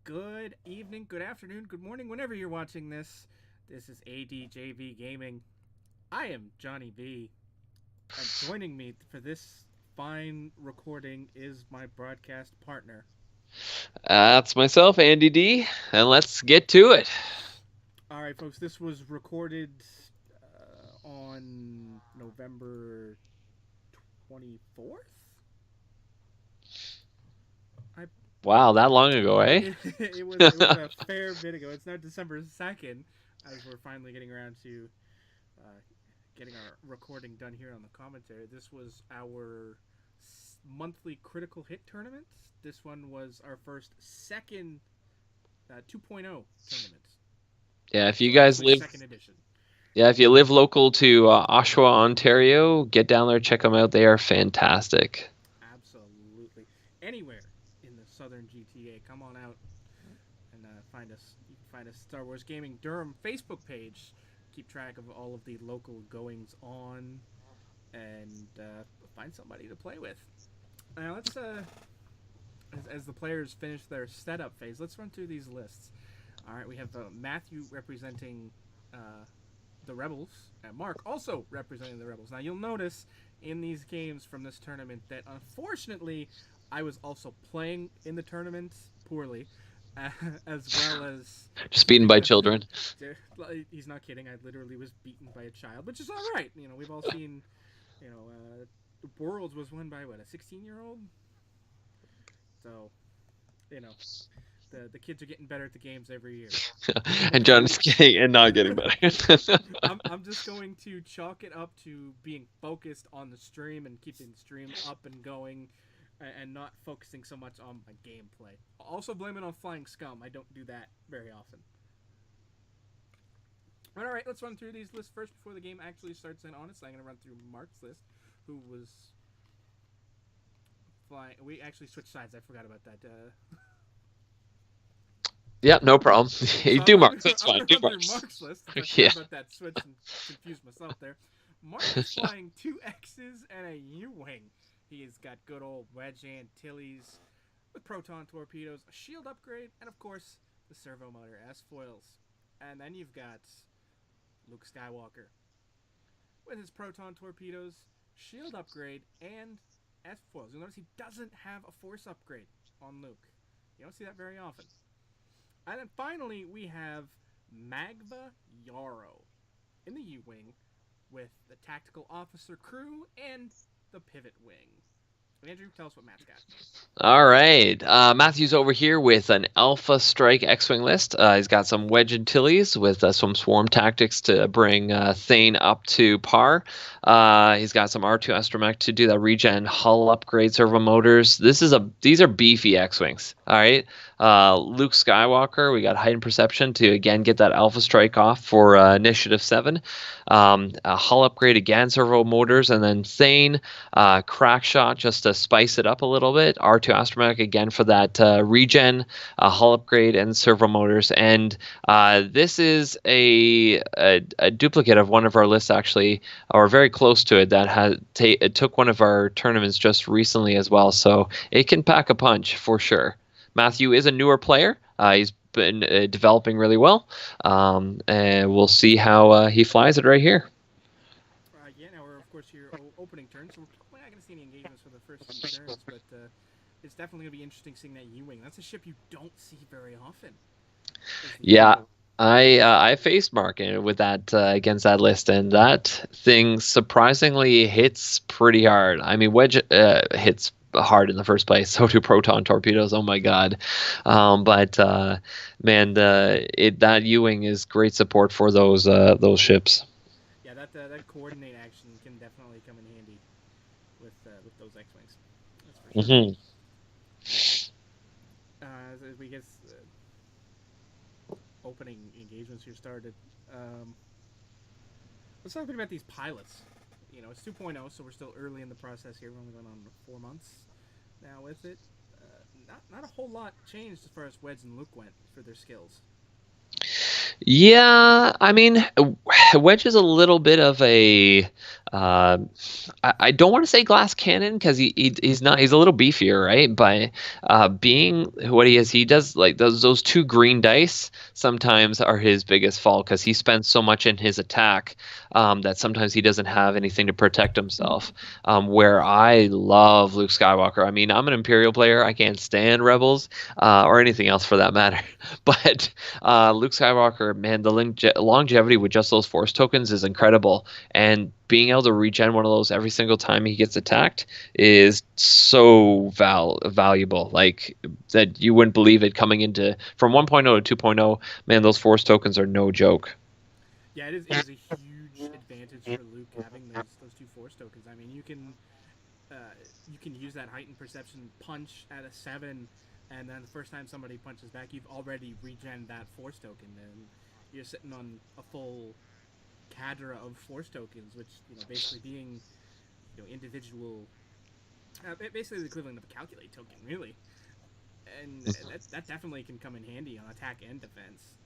Good evening, good afternoon, good morning, whenever you're watching this. This is ADJV Gaming. I am Johnny B. And joining me for this fine recording is my broadcast partner. That's myself, Andy D, and let's get to it. All right, folks, this was recorded on November 24th? I Wow, that long ago, eh? it was a fair bit ago. It's now December 2nd as we're finally getting around to uh, getting our recording done here on the commentary. This was our monthly critical hit tournament. This one was our second 2.0 tournament. Yeah, if you So guys actually live, second edition. yeah, if you live local to Oshawa, Ontario, get down there, check them out. They are fantastic. Absolutely. Anywhere in the southern GTA, come on out and find us. You can find us Star Wars Gaming Durham Facebook page. Keep track of all of the local goings on and find somebody to play with. Now let's as the players finish their setup phase, let's run through these lists. All right, we have Matthew representing the Rebels, and Mark also representing the Rebels. Now you'll notice in these games from this tournament that unfortunately I was also playing in the tournament poorly, as well as Just beaten by children. he's not kidding. I literally was beaten by a child, which is all right. You know, we've all seen. You know, Worlds was won by what, a 16-year-old. So, you know, the kids are getting better at the games every year. And John's getting and not getting better. I'm just going to chalk it up to being focused on the stream and keeping the stream up and going, and not focusing so much on my gameplay. I'll also blame it on Flying Scum. I don't do that very often. All right, let's run through these lists first before the game actually starts. And honestly, I'm going to run through Mark's list, who was flying. We actually switched sides. I forgot about that. Yeah, no problem. You So do I'm Mark. That's gonna fine. Do run Mark. through Mark's list. I Yeah. forgot about that switch and confused myself there. Mark is flying two X's and a U-wing. He's got good old Wedge Antilles with proton torpedoes, a shield upgrade, and of course the servo motor as foils. And then you've got Luke Skywalker with his proton torpedoes, shield upgrade, and S foils. You'll notice he doesn't have a force upgrade on Luke. You don't see that very often. And then finally, we have Magva Yarrow in the U-Wing with the Tactical Officer crew and the Pivot Wing. Andrew, tell us what Matt's got. All right. Matthew's over here with an Alpha Strike X-Wing list. He's got some Wedge Antilles with some swarm tactics to bring Thane up to par. He's got some R2 Astromech to do that regen hull upgrade servo motors. These are beefy X-Wings. All right. Luke Skywalker, we got heightened perception to again get that Alpha Strike off for Initiative 7. A hull upgrade again, servo motors, and then Thane, crack shot just to spice it up a little bit. R2 Astromech again for that regen, hull upgrade, and servo motors. And this is a duplicate of one of our lists, actually, or very close to it, that it took one of our tournaments just recently as well. So it can pack a punch for sure. Matthew is a newer player. He's been developing really well, and we'll see how he flies it right here. Yeah, now we're, of course, your opening turn, so we're probably not going to see any engagements for the first few turns, but it's definitely going to be interesting seeing that U-Wing. That's a ship you don't see very often. Yeah. I faced Mark with that against that list, and that thing surprisingly hits pretty hard. I mean, Wedge hits hard in the first place. So do proton torpedoes. Oh my god! But man, that U-Wing is great support for those ships. Yeah, that coordinate action can definitely come in handy with those X-Wings. That's for sure. Mm-hmm. As we get opening engagements here started, let's talk a bit about these pilots. You know, it's 2.0, so we're still early in the process here. We're only going on 4 months now with it. Not a whole lot changed as far as Wedge and Luke went for their skills. Yeah, I mean, Wedge is a little bit of a Uh, I don't want to say glass cannon because he's not, he's a little beefier, right? But being what he is, he does like those two green dice sometimes are his biggest fault because he spends so much in his attack that sometimes he doesn't have anything to protect himself. Where I love Luke Skywalker. I mean, I'm an Imperial player. I can't stand Rebels or anything else for that matter. But Luke Skywalker, man, the longevity with just those Force tokens is incredible, and being able to regen one of those every single time he gets attacked is so valuable. Like that you wouldn't believe it coming into from 1.0 to 2.0. Man, those Force tokens are no joke. Yeah, it is a huge advantage for Luke having those two Force tokens. I mean, you can use that heightened perception punch at a 7, and then the first time somebody punches back, you've already regen that Force token, and you're sitting on a full cadre of Force tokens, which basically being individual, basically the equivalent of a calculate token, really, and that definitely can come in handy on attack and defense.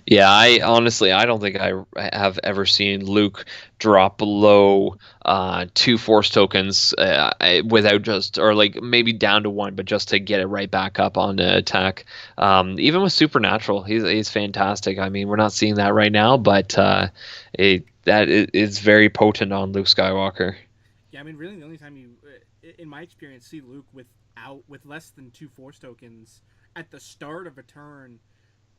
Yeah, I honestly, I don't think I have ever seen Luke drop below two Force tokens without just, or like maybe down to one, but just to get it right back up on the attack. Even with Supernatural, he's fantastic. I mean, we're not seeing that right now, but that is very potent on Luke Skywalker. Yeah, I mean, really, the only time you, in my experience, see Luke with less than two Force tokens at the start of a turn.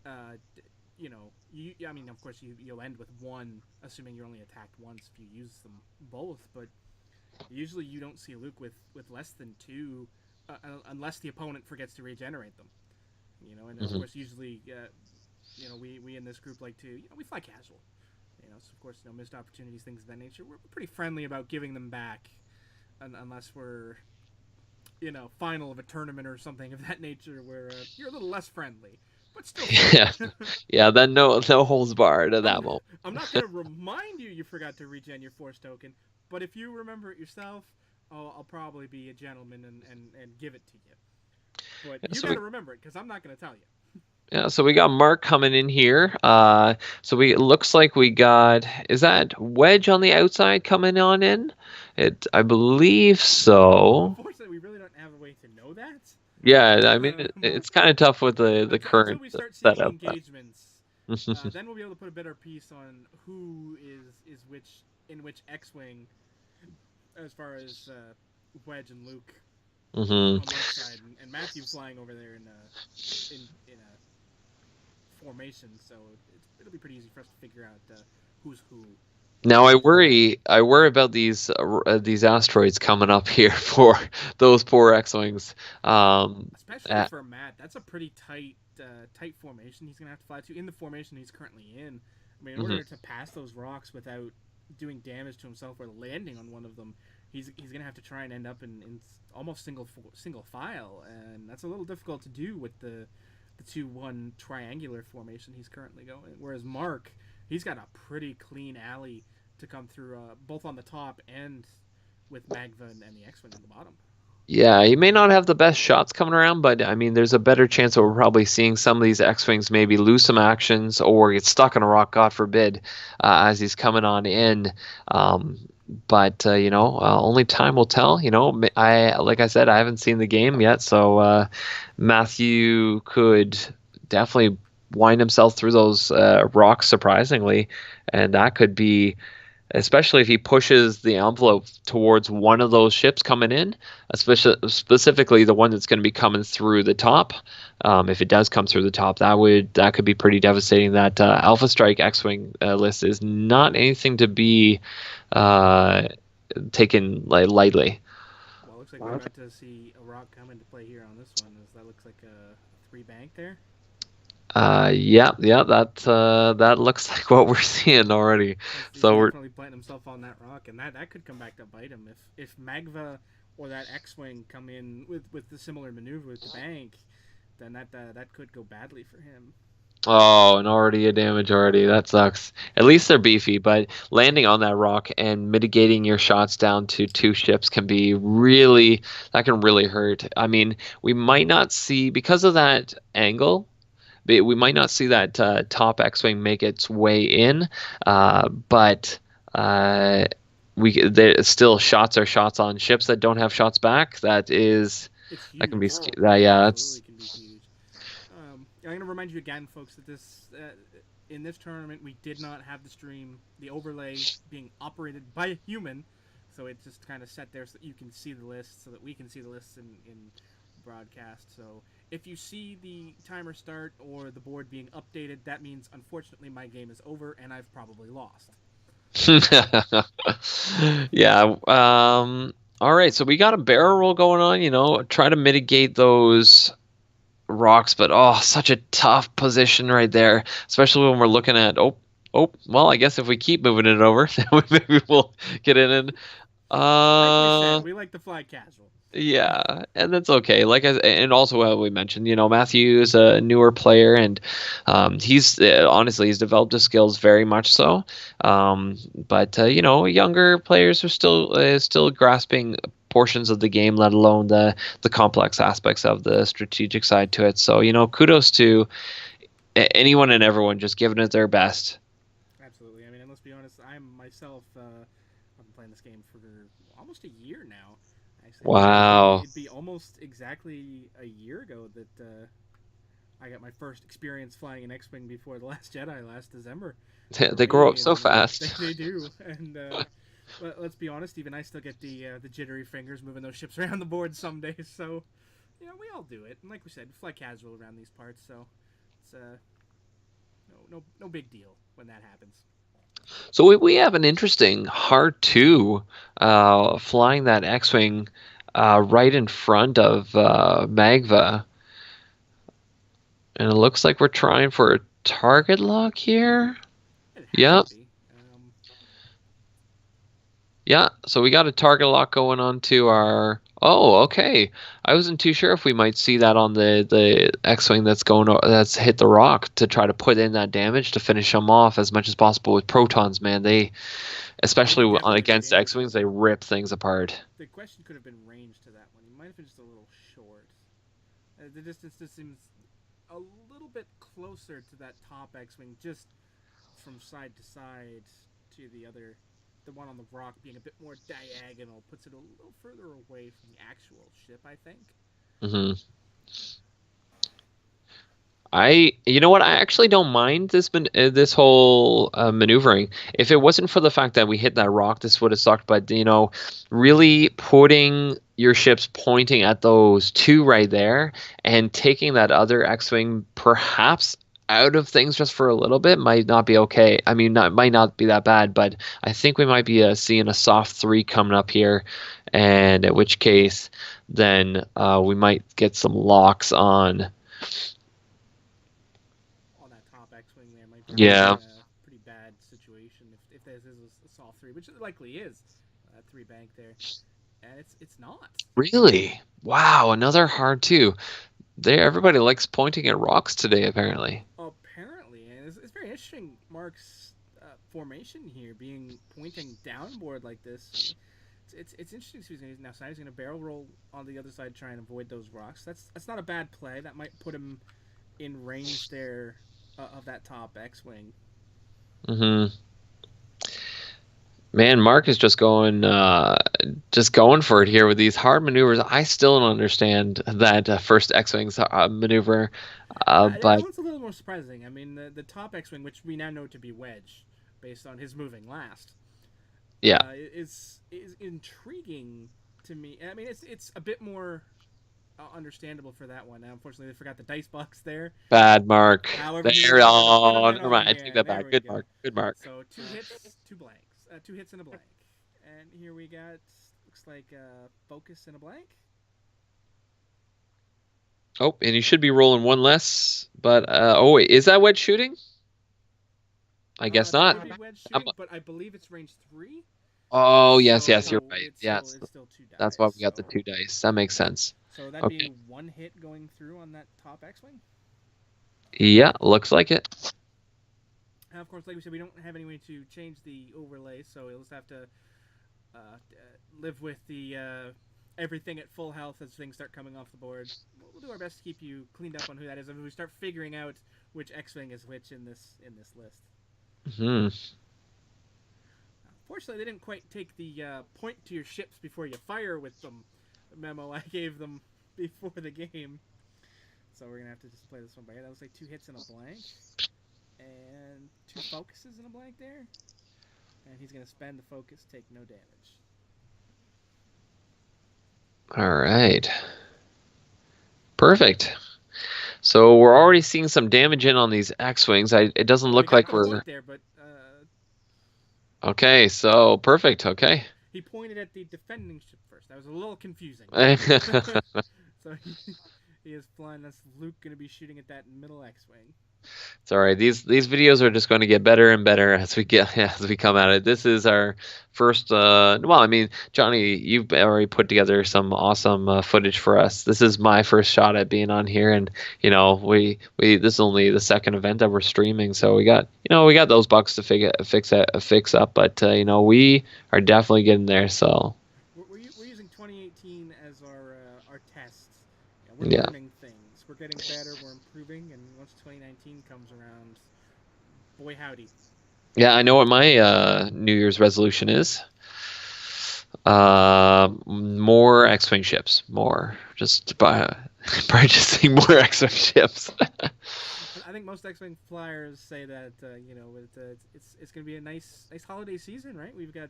I mean, of course, you'll end with one, assuming you're only attacked once if you use them both. But usually, you don't see Luke with less than two, unless the opponent forgets to regenerate them. And of Hmm. course, usually, we in this group like to, we fly casual. So of course, missed opportunities, things of that nature. We're pretty friendly about giving them back, unless we're, final of a tournament or something of that nature, where you're a little less friendly, but still Yeah, friendly. yeah. Then no holds barred at that I'm moment. I'm not gonna remind you forgot to regen your Force token, but if you remember it yourself, I'll probably be a gentleman and give it to you. But Yeah, you so we gotta remember it because I'm not gonna tell you. Yeah, so we got Mark coming in here. So we it looks like we got, is that Wedge on the outside coming on in? I believe so. Unfortunately, we really don't have a way to know that. Yeah, I mean Um, it's kind of tough with the until current we start seeing setup. engagements, then we'll be able to put a better piece on who is which in which X-wing, as far as Wedge and Luke Hmm. on Mark's side, and Matthew flying over there in a formation. So it'll be pretty easy for us to figure out who's who Now in which group. I worry about these asteroids coming up here for those poor X-wings. Um, Especially uh, for Matt, that's a pretty tight formation he's gonna have to fly to in the formation he's currently in. I mean, in mhm. order to pass those rocks without doing damage to himself or landing on one of them, he's gonna have to try and end up in almost single file, and that's a little difficult to do with the 2-1 triangular formation he's currently going. Whereas Mark, he's got a pretty clean alley to come through, both on the top and with Magva and the X-wing on the bottom. Yeah, he may not have the best shots coming around, but I mean, there's a better chance that we're probably seeing some of these X-Wings maybe lose some actions or get stuck in a rock, God forbid, as he's coming on in. Um, but only time will tell. Like I said, I haven't seen the game yet, so Matthew could definitely wind himself through those rocks surprisingly, and that could be, especially if he pushes the envelope towards one of those ships coming in, especially specifically the one that's going to be coming through the top. If it does come through the top, that could be pretty devastating. That Alpha Strike X-wing list is not anything to be uh, taken lightly. Well, it looks like we're about to see a rock come into play here on this one. As that looks like a three bank there. Yeah, yeah, that looks like what we're seeing already. He's So we're definitely planting himself on that rock, and that could come back to bite him if Magva or that X-wing come in with the similar maneuver with the bank. Then that could go badly for him. Oh, and already a damage already. That sucks. At least they're beefy, but landing on that rock and mitigating your shots down to two ships can be really, that can really hurt. I mean, we might not see, because of that angle, we might not see that top X-wing make its way in, but Uh, there still shots are shots on ships that don't have shots back. It's That can be huge. yeah, Absolutely it's can be huge. I'm going to remind you again, folks, that this in this tournament we did not have the stream, the overlay being operated by a human, so it just kind of set there so that you can see the list, so that we can see the lists in broadcast. So if you see the timer start or the board being updated, that means unfortunately my game is over and I've probably lost. yeah. All right, so we got a barrel roll going on. Try to mitigate those rocks, but such a tough position right there, especially when we're looking at well, I guess if we keep moving it over, then maybe we'll get it in. Like we said, we like to fly casual. Yeah, and that's okay. And also we mentioned, Matthew's a newer player, and he's honestly he's developed his skills very much so. But younger players are still grasping portions of the game, let alone the complex aspects of the strategic side to it. So kudos to anyone and everyone just giving it their best. Absolutely. I mean, and let's be honest, I'm myself. I've been playing this game for almost a year now. Actually, I think Wow. it'd be almost exactly a year ago that I got my first experience flying an X-wing before the Last Jedi last December for They grow me, up so and fast. they do. And let's be honest, even I still get the jittery fingers moving those ships around the board some days. So we all do it. And like we said, fly casual around these parts, so it's no big deal when that happens. So we have an interesting hard two flying that X-wing right in front of Magva, and it looks like we're trying for a target lock here. It has to Yep. be. Yeah, so we got a target lock going on to our. Oh, okay. I wasn't too sure if we might see that on the X-wing that's hit the rock to try to put in that damage to finish them off as much as possible with protons. Man, They especially could definitely have against changed X-wings, that. they rip things apart. The question could have been ranged to that one. He might have been just a little short. The distance just seems a little bit closer to that top X-wing, just from side to side to the other. The one on the rock being a bit more diagonal puts it a little further away from the actual ship, I think. Hmm. You know what? I actually don't mind this whole maneuvering. If it wasn't for the fact that we hit that rock, this would have sucked. But really putting your ships pointing at those two right there and taking that other X-wing perhaps out of things just for a little bit might not be okay. I mean, might not be that bad, but I think we might be seeing a soft three coming up here, and in which case, then we might get some locks on. On that top X-wing, there might be a Yeah. pretty bad situation if this is a soft three, which it likely is. Three bank there, and it's not. Really? Wow, another hard two. Everybody likes pointing at rocks today, apparently. Apparently, and it's very interesting. Mark's formation here being pointing downboard like this. It's interesting. He's now side. He's going to barrel roll on the other side, try and avoid those rocks. That's not a bad play. That might put him in range there of that top X-wing. Hmm. Man, Mark is just going for it here with these hard maneuvers. I still don't understand that first X-wing's maneuver, That but one's a little more surprising. I mean, the top X-wing, which we now know to be Wedge, based on his moving last, yeah, is intriguing to me. I mean, it's a bit more understandable for that one. Now, unfortunately, they forgot the dice box there. bad Mark. However, he There, was able to put him oh, in never on mind. I take hand. that There back. we Good go. Mark. Good Mark. So 2 hits, 2 blanks. 2 hits and a blank. And here we got looks like focus and a blank. Oh, and you should be rolling one less. But oh wait, is that wedge shooting? I guess That not. could be wedge I'm, shooting, but I believe it's range 3. oh yes, yes, you're So right. it's Yeah, still 2 that's why dice. we got the two dice. That makes sense. So that'd be Okay. 1 hit going through on that top X-wing. Yeah, looks like it. And of course, like we said, we don't have any way to change the overlay, so we'll just have to live with the everything at full health as things start coming off the board. We'll do our best to keep you cleaned up on who that is, and we start figuring out which X-wing is which in this list. Hmm. Fortunately, they didn't quite take the point to your ships before you fire with them memo I gave them before the game. So we're gonna have to just play this one by ear. That was like 2 hits and a blank, and 2 focuses and a blank there. And he's gonna spend the focus, take no damage. All right. Perfect. So we're already seeing some damage in on these X-wings. It doesn't look like we're point there, but okay. So perfect. Okay. he pointed at the defending ship first. That was a little confusing. So he is flying. That's Luke going to be shooting at that middle X-wing. It's all right. These videos are just going to get better and better as we come at it. This is our first. Well, I mean, Johnny, you've already put together some awesome footage for us. This is my first shot at being on here, and we this is only the second event that we're streaming, so we got those bugs to fix up, but we are definitely getting there. So we're using 2018 as our test. We're learning things. We're getting better. We're improving, and once 2019 comes around, boy howdy. Yeah, I know what my New Year's resolution is. More X-wing ships. More. Just purchasing more X-wing ships. I think most X-wing flyers say that it's going to be a nice holiday season, right? We've got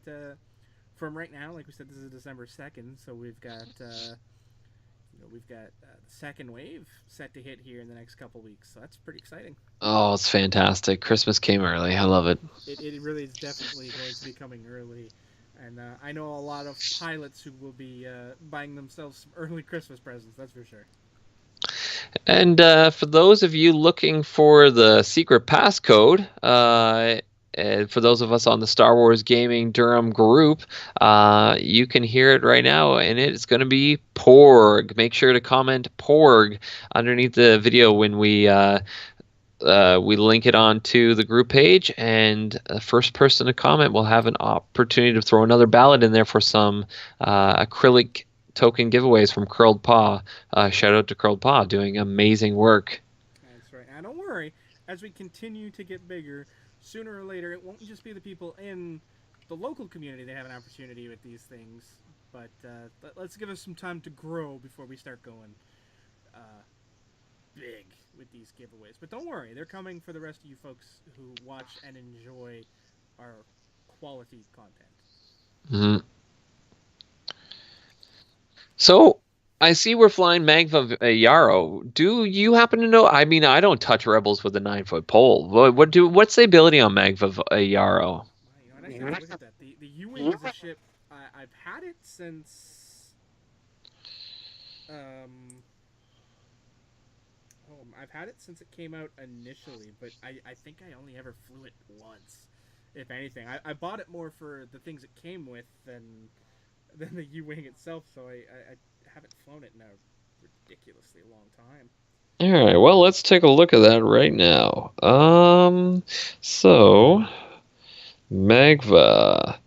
from right now, like we said, this is December 2nd, so we've got the second wave set to hit here in the next couple weeks, so that's pretty exciting. Oh, it's fantastic. Christmas came early. I love it. It really is definitely going to be coming early. And I know a lot of pilots who will be buying themselves some early Christmas presents, that's for sure. And for those of you looking for the secret passcode, for those of us on the Star Wars Gaming Durham group, you can hear it right now, and it's going to be Porg. Make sure to comment Porg underneath the video when we link it onto the group page, and the first person to comment will have an opportunity to throw another ballot in there for some acrylic token giveaways from Curled Paw. Shout out to Curled Paw, doing amazing work. That's right. Now don't worry, as we continue to get bigger, sooner or later it won't just be the people in the local community that have an opportunity with these things, but let's give us some time to grow before we start going big with these giveaways. But don't worry, they're coming for the rest of you folks who watch and enjoy our quality content. Mm-hmm. So I see we're flying Magva Yarrow. Do you happen to know? I mean, I don't touch Rebels with a 9-foot pole. What's the ability on Magva Yarrow? I should look at that. The U-wing is a ship. I've had it since. I've had it since it came out initially, but I think I only ever flew it once, if anything. I bought it more for the things it came with than the U-wing itself, so I haven't flown it in a ridiculously long time. All right, well, let's take a look at that right now. So Magva.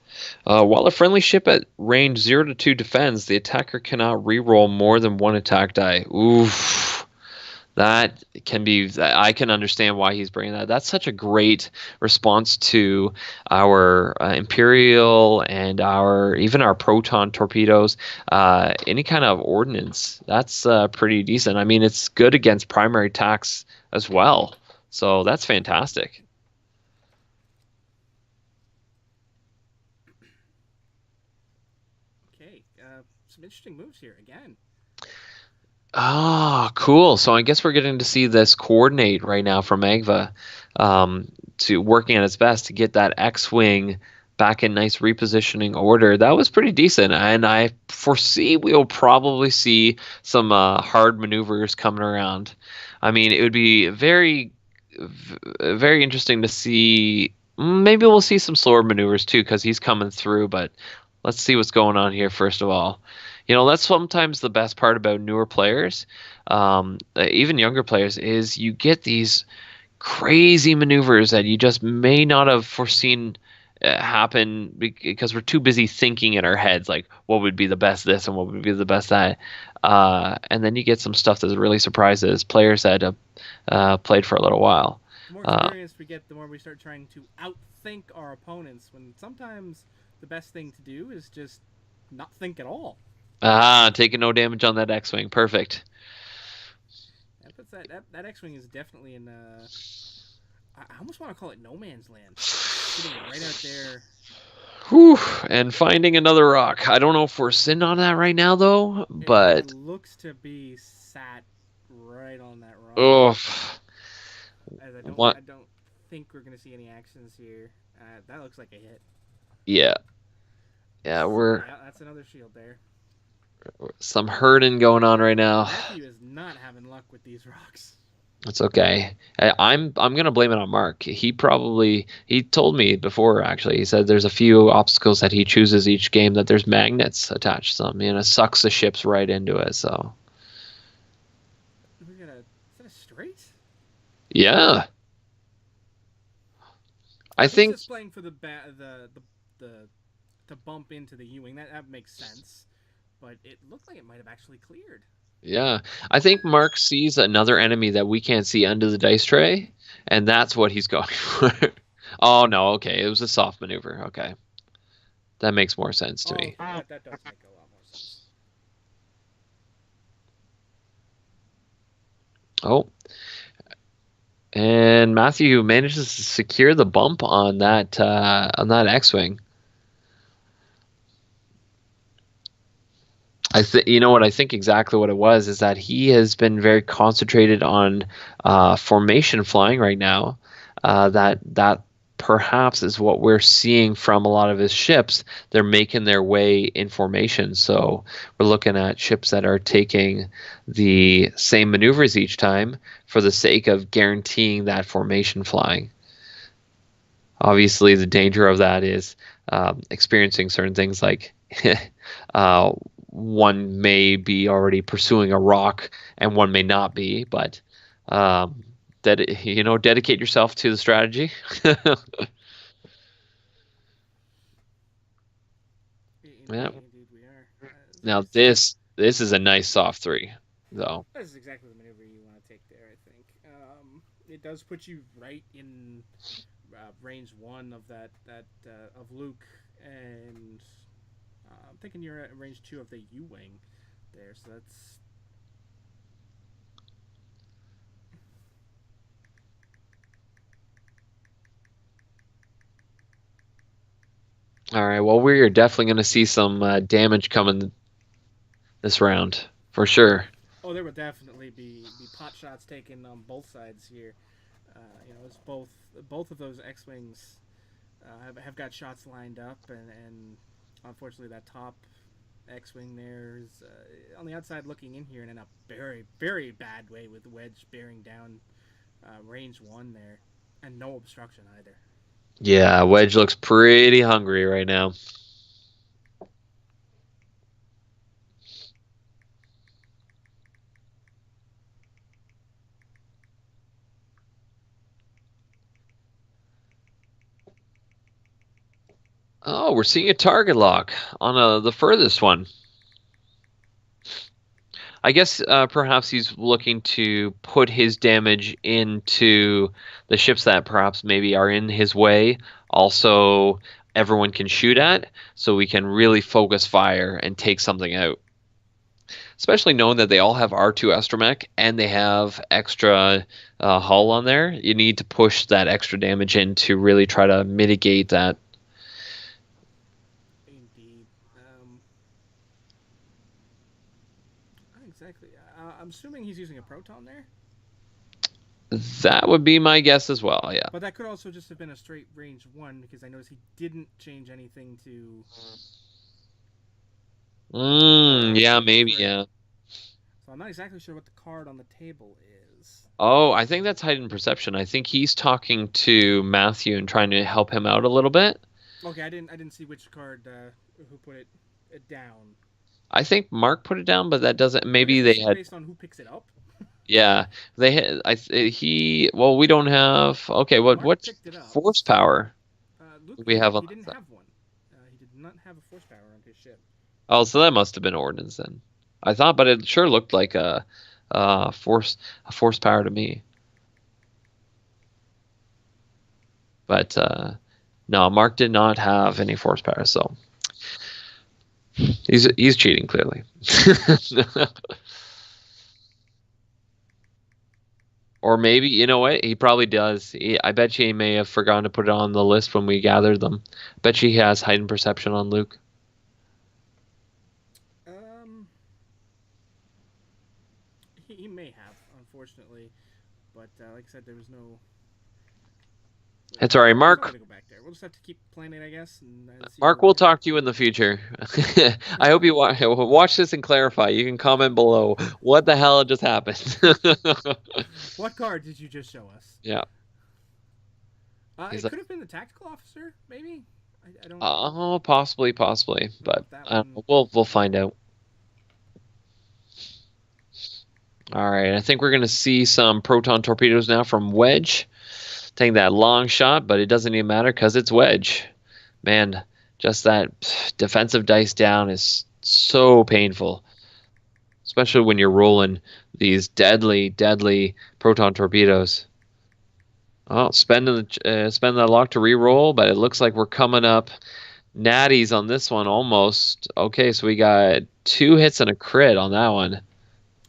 While a friendly ship at range 0 to 2 defends, the attacker cannot reroll more than one attack die. Oof. That can be. I can understand why he's bringing that. That's such a great response to our Imperial and even our proton torpedoes. Any kind of ordnance. That's pretty decent. I mean, it's good against primary attacks as well. So that's fantastic. Okay, some interesting moves here again. Ah, cool. So I guess we're getting to see this coordinate right now from Magva, to working at its best to get that X-wing back in nice repositioning order. That was pretty decent, and I foresee we'll probably see some hard maneuvers coming around. I mean, it would be very, very interesting to see. Maybe we'll see some slower maneuvers too, because he's coming through. But let's see what's going on here first of all. That's sometimes the best part about newer players, even younger players, is you get these crazy maneuvers that you just may not have foreseen happen because we're too busy thinking in our heads, like what would be the best this and what would be the best that. And then you get some stuff that really surprises players that have played for a little while. The more experience we get, the more we start trying to outthink our opponents. When sometimes the best thing to do is just not think at all. Taking no damage on that X-wing. Perfect. That puts that X-wing is definitely in. I almost want to call it no man's land, sitting right out there. Whew, and finding another rock. I don't know if we're sitting on that right now, though, It but... looks to be sat right on that rock. Oh, As what? I don't think we're gonna see any actions here. That looks like a hit. Yeah. Yeah, Yeah, that's another shield there. some hurting going on right now. Matthew is not having luck with these rocks. It's okay. I'm gonna blame it on Mark. He told me before, actually. He said there's a few obstacles that he chooses each game that there's magnets attached to them. It sucks the ships right into it. So Is that a straight? yeah, I He's think just playing for the to bump into the U-wing. That makes sense, but it looked like it might have actually cleared. yeah, I think Mark sees another enemy that we can't see under the dice tray, and that's what he's going for. Oh no, okay, it was a soft maneuver. Okay, that makes more sense to me. That does make a lot more sense. Oh, and Matthew manages to secure the bump on that X-wing. You know what I think exactly what it was is that he has been very concentrated on formation flying right now. That perhaps is what we're seeing from a lot of his ships. They're making their way in formation, so we're looking at ships that are taking the same maneuvers each time for the sake of guaranteeing that formation flying. Obviously, the danger of that is experiencing certain things like one may be already pursuing a rock and one may not be, but dedicate yourself to the strategy. Yeah. Indeed, we are. Now this is a nice soft 3, though. This is exactly the maneuver you want to take there. I think it does put you right in range 1 of that of Luke, and I'm thinking you're at range 2 of the U-wing there. So that's. All right. Well, we are definitely going to see some damage coming this round for sure. Oh, there would definitely be pot shots taken on both sides here. It's both of those X-wings have got shots lined up, and unfortunately that top X-wing there is on the outside looking in here and in a very, very bad way with Wedge bearing down range 1 there, and no obstruction either. Yeah, Wedge looks pretty hungry right now. Oh, we're seeing a target lock on the furthest one. I guess perhaps he's looking to put his damage into the ships that perhaps maybe are in his way. Also, everyone can shoot at, so we can really focus fire and take something out. Especially knowing that they all have R2 astromech and they have extra hull on there. You need to push that extra damage in to really try to mitigate that. Indeed. Exactly. I'm assuming he's using a proton there. That would be my guess as well, yeah. But that could also just have been a straight range 1, because I noticed he didn't change anything to. Yeah, maybe, yeah. So I'm not exactly sure what the card on the table is. Oh, I think that's hidden perception. I think he's talking to Matthew and trying to help him out a little bit. Okay, I didn't see which card who put it down. I think Mark put it down, but that doesn't. Maybe they had based on who picks it up. Yeah, they had. Well, we don't have. Okay, what's force power? Luke, we have. He didn't have one. He did not have a force power on his ship. Oh, so that must have been ordnance then. I thought, but it sure looked like a force power to me. But no, Mark did not have any force power, so he's cheating clearly. Or maybe, you know what? He probably does. I bet you he may have forgotten to put it on the list when we gathered them. Bet you he has heightened perception on Luke. Um, he may have, unfortunately, but like I said, there was no. It's all right, There's no way Mark. to go back there. We'll just have to keep playing it, I guess, and see where Mark, we we'll get. talk to you in the future. I hope you watch this and clarify. You can comment below what the hell just happened. What card did you just show us? Yeah. It He's like, could have been the tactical officer, maybe. I don't. oh, possibly, Know but if that I don't one. know. We'll find out. All right, I think we're gonna see some proton torpedoes now from Wedge. Taking that long shot, but it doesn't even matter because it's Wedge. Man, just that defensive dice down is so painful, especially when you're rolling these deadly proton torpedoes. Oh, spending the luck to re-roll, but it looks like we're coming up natties on this one almost. Okay, so we got 2 hits and a crit on that one.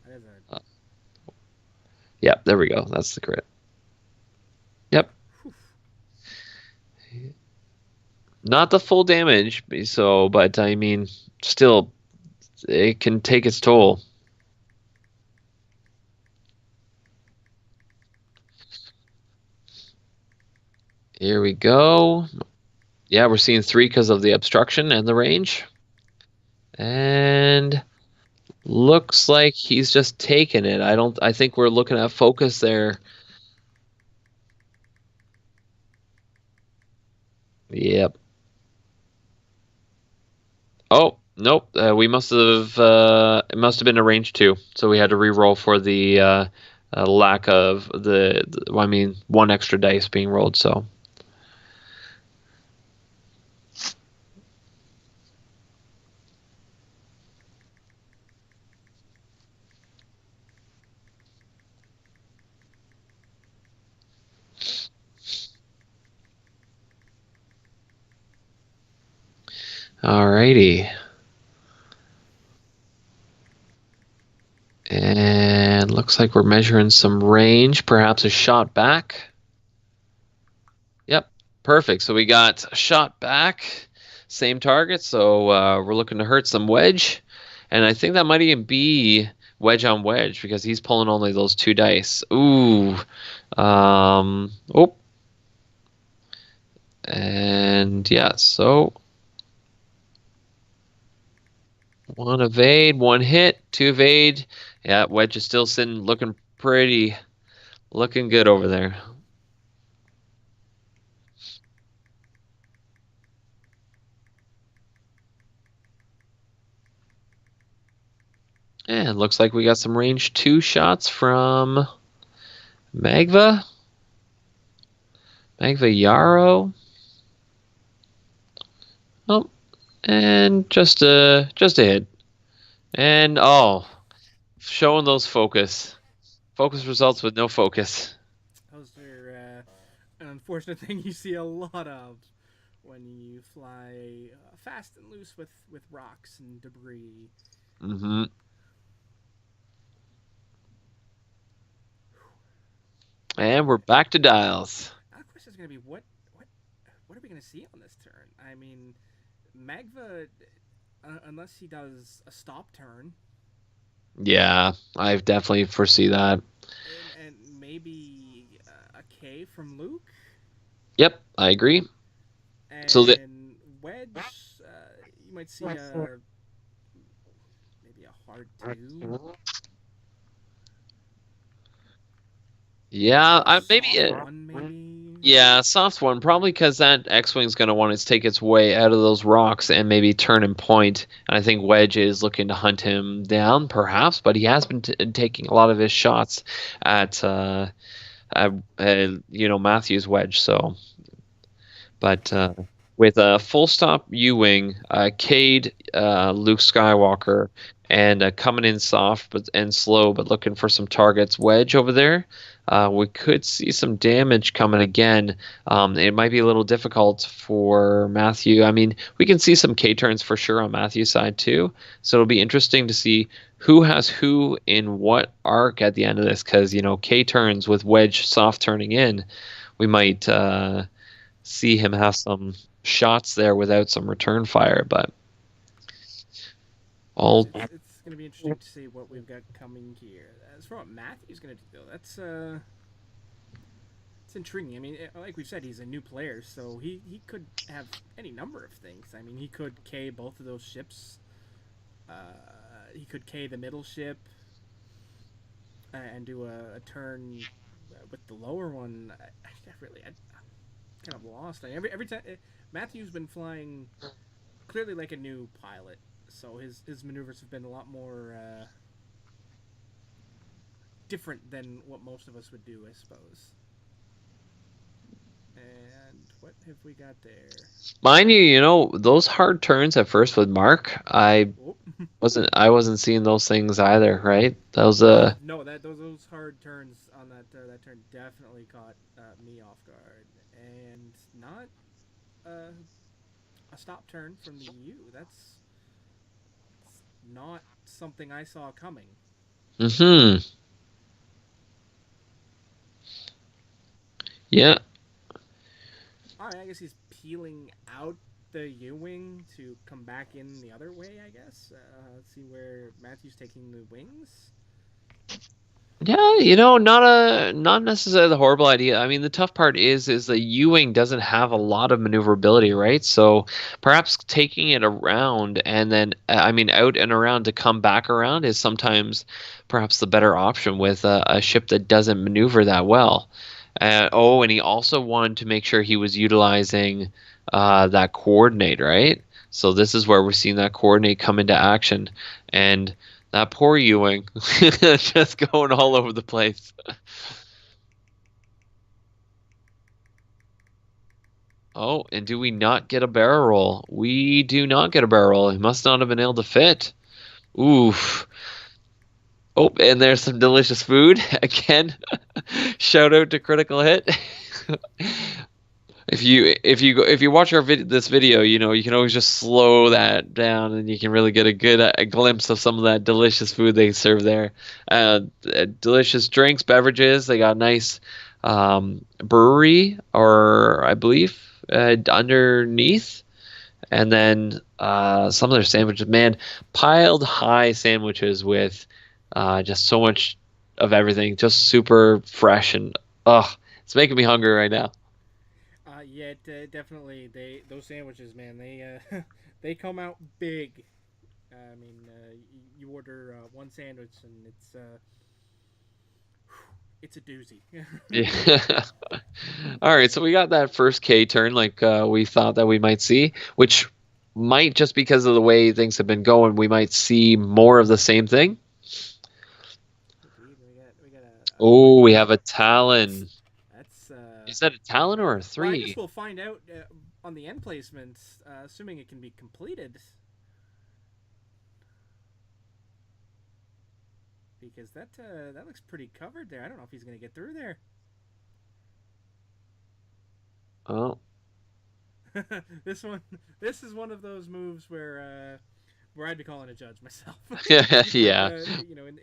That is Uh, Yep, there we go. That's the crit. Yep. whew. Not the full damage, so, but I mean, still, it can take its toll. Here we go. Yeah, we're seeing 3 because of the obstruction and the range. And looks like he's just taking it. I think we're looking at focus there. Yep. Oh, nope. We must have it must have been a range 2. So we had to re-roll for the lack of I mean, 1 extra dice being rolled, so alrighty. And looks like we're measuring some range, perhaps a shot back. Yep, perfect. So we got a shot back, same target. So we're looking to hurt some Wedge. And I think that might even be Wedge on Wedge because he's pulling only those 2 dice. Ooh. Oh. And yeah, so 1 evade, 1 hit, 2 evade. Yeah, Wedge is still sitting, looking good over there. And looks like we got some range 2 shots from Magva. Magva Yarrow. Oh, and just a hit. And oh, showing those focus results with no focus. Those are an unfortunate thing you see a lot of when you fly fast and loose with rocks and debris. Mm-hmm. And we're back to dials. Now the question is going to be what are we going to see on this turn? I mean, Magva, unless he does a stop turn. Yeah, I definitely foresee that. And maybe a K from Luke. Yep, I agree. And So that Wedge, you might see maybe a hard 2. yeah, maybe One, maybe. yeah, soft one, probably because that X-Wing's going to want to take its way out of those rocks and maybe turn and point. And I think Wedge is looking to hunt him down, perhaps, but he has been taking a lot of his shots at Matthew's Wedge. So, but with a full stop U-wing, Cade, Luke Skywalker, and coming in soft but and slow, but looking for some targets. Wedge over there. We could see some damage coming again. It might be a little difficult for Matthew. I mean, we can see some K turns for sure on Matthew's side too. So it'll be interesting to see who has who in what arc at the end of this, because K turns with Wedge soft turning in, we might see him have some shots there without some return fire, but all It's going to be interesting to see what we've got coming here. As for what Matthew's going to do, though, it's intriguing. I mean, like we've said, he's a new player, so he could have any number of things. I mean, he could K both of those ships. He could K the middle ship and do a turn with the lower one. I'm kind of lost. Every time Matthew's been flying clearly like a new pilot, so his maneuvers have been a lot more different than what most of us would do, I suppose. And what have we got there? mind you, those hard turns at first with Mark, I wasn't seeing those things either, right? That was no, those hard turns on that turn definitely caught me off guard, and not a stop turn from the U. That's not something I saw coming. mm-hmm. Yeah. All right, I guess he's peeling out the U wing to come back in the other way. I guess. Let's see where Matthew's taking the wings. Yeah, not necessarily the horrible idea. I mean, the tough part is the U-wing doesn't have a lot of maneuverability, right? So perhaps taking it around and then, I mean, out and around to come back around is sometimes perhaps the better option with a ship that doesn't maneuver that well. And he also wanted to make sure he was utilizing that coordinate, right? So this is where we're seeing that coordinate come into action, and that poor Ewing just going all over the place. Oh, and do we not get a barrel roll? We do not get a barrel roll. He must not have been able to fit. Oof. Oh, and there's some delicious food. Again, shout out to Critical Hit. If you watch this video, you can always just slow that down, and you can really get a good a glimpse of some of that delicious food they serve there. Delicious drinks, beverages. They got nice brewery, or I believe underneath, and then some of their sandwiches. Man, piled high sandwiches with just so much of everything, just super fresh, and it's making me hungry right now. Yeah, definitely. Those sandwiches, man, they come out big. I mean, you order one sandwich and it's a doozy. Yeah. All right, so we got that first K turn like we thought that we might see, which might, just because of the way things have been going, we might see more of the same thing. Indeed, we got Oh, we have a Talon. that's Is that a Talon or a well, I guess 3? we'll find out on the end placement, assuming it can be completed. Because that looks pretty covered there. I don't know if he's gonna get through there. Oh, this one, this is one of those moves where I'd be calling a judge myself. yeah.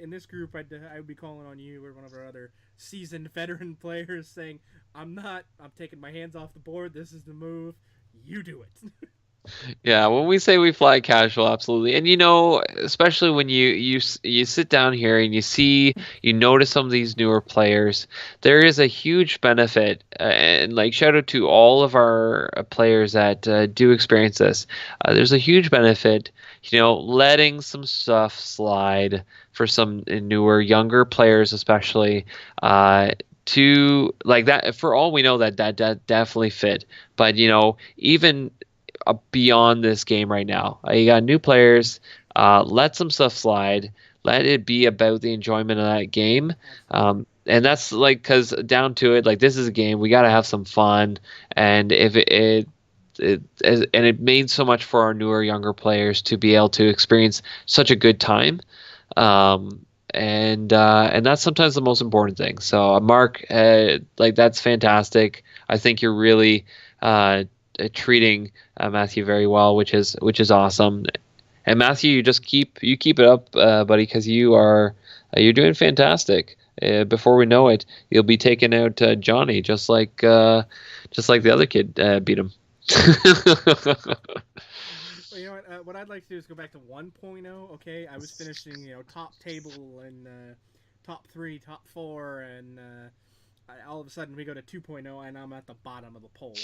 In this group, I would be calling on you or one of our other seasoned veteran players, saying, I'm taking my hands off the board. This is the move. You do it." Yeah, when we say we fly casual, absolutely. And especially when you sit down here and you notice some of these newer players, there is a huge benefit, and like shout out to all of our players that do experience this. There's a huge benefit, letting some stuff slide for some newer, younger players, especially. To like that, for all we know, that definitely fit. But even beyond this game right now. You got new players. Let some stuff slide. Let it be about the enjoyment of that game. And that's like, because down to it, like, this is a game. We got to have some fun. And if and it means so much for our newer, younger players to be able to experience such a good time. And that's sometimes the most important thing. So, Mark, like that's fantastic. I think you're really treating Matthew very well, which is awesome. And Matthew, you keep it up, buddy, because you're doing fantastic. Before we know it, you'll be taking out Johnny, just like the other kid beat him. Well, you know what? What I'd like to do is go back to 1.0. Okay, I was finishing, top table and top three, top four, and all of a sudden we go to 2.0, and I'm at the bottom of the poll.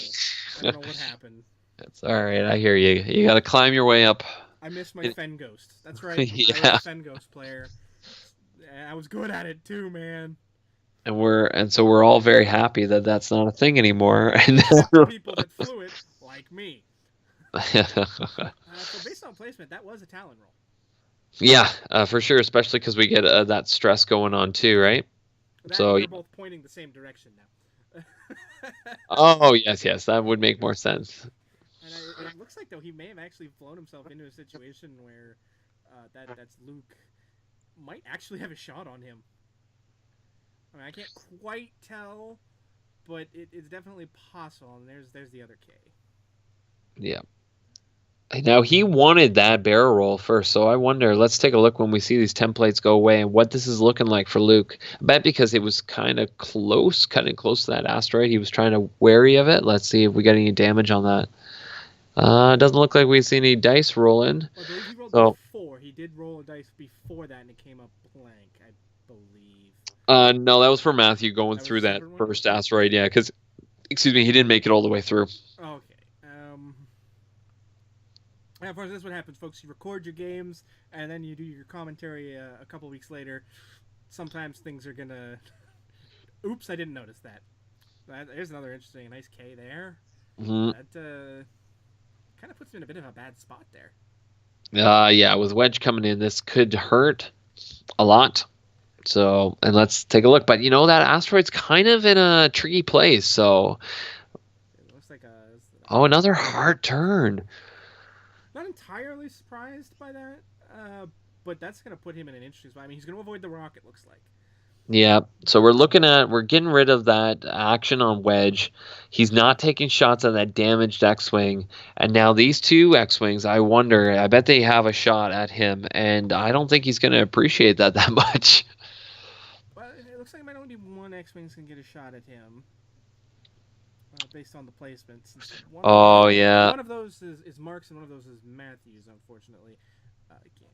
I don't know what happened. That's all right. I hear you. You got to climb your way up. I missed my It- Fen Ghost. That's right. I was yeah, a Fen Ghost player. And I was good at it too, man. and so we're all very happy that that's not a thing anymore. And Except for people that flew it, like me. So based on placement, that was a Talon roll. yeah, for sure, especially because we get that stress going on too, right? That So, they're both pointing the same direction now. oh yes, yes, that would make more sense. And it looks like though he may have actually flown himself into a situation where that's Luke might actually have a shot on him. I mean, I can't quite tell, but it's definitely possible. And there's the other K. Yeah. Now he wanted that barrel roll first, so I wonder. Let's take a look when we see these templates go away and what this is looking like for Luke. I bet because it was kind of close, cutting close to that asteroid, he was trying to wary of it. Let's see if we got any damage on that. Doesn't look like we've seen any dice rolling. Well, I believe he rolled So, before. He did roll a dice before that, and it came up blank, I believe. no, that was for Matthew going That was through a that separate one? first asteroid. Yeah, because excuse me, he didn't make it all the way through. Okay. And of course, this is what happens, folks. You record your games, and then you do your commentary a couple weeks later. Sometimes things are gonna. Oops, I didn't notice that. There's another interesting, nice K there. Hmm. That kind of puts him in a bit of a bad spot there. Yeah, with Wedge coming in, this could hurt a lot. So, and let's take a look. But that asteroid's kind of in a tricky place. So, It looks like oh, another hard turn. not entirely surprised by that, but that's gonna put him in an interesting spot. I mean, he's gonna avoid the rock. It looks like. Yeah. So we're getting rid of that action on Wedge. He's not taking shots at that damaged X-wing. And now these two X-wings, I bet they have a shot at him, and I don't think he's going to appreciate that much. Well, it looks like it might only be one X-wing's gonna get a shot at him, based on the placements. Oh yeah. One of those is Mark's, and one of those is Matthews. Unfortunately, I can't.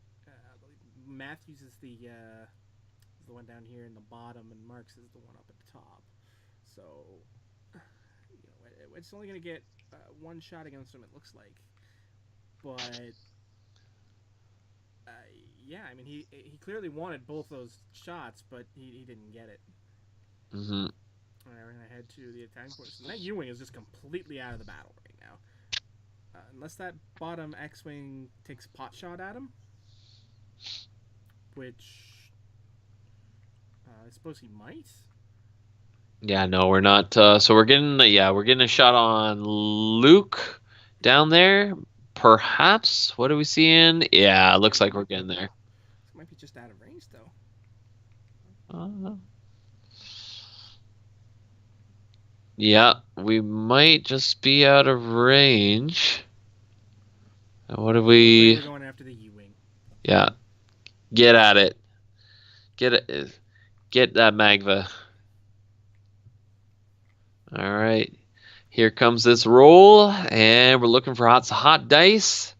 Matthews is the one down here in the bottom, and Mark's is the one up at the top. So, it's only gonna get one shot against him. It looks like, but yeah, I mean, he clearly wanted both those shots, but he didn't get it. Hmm. All right, we're gonna head to the attacking portion. That U-wing is just completely out of the battle right now, unless that bottom X-wing takes pot shot at him, which I suppose he might. Yeah, no, we're not. So we're getting a shot on Luke down there. Perhaps. What are we seeing? Yeah, looks like we're getting there. This might be just out of range, though. Yeah, we might just be out of range. What do Looks like we? we're going after the U-wing. Yeah, get at it. Get it. Get that Magva. All right. Here comes this roll, and we're looking for hot dice.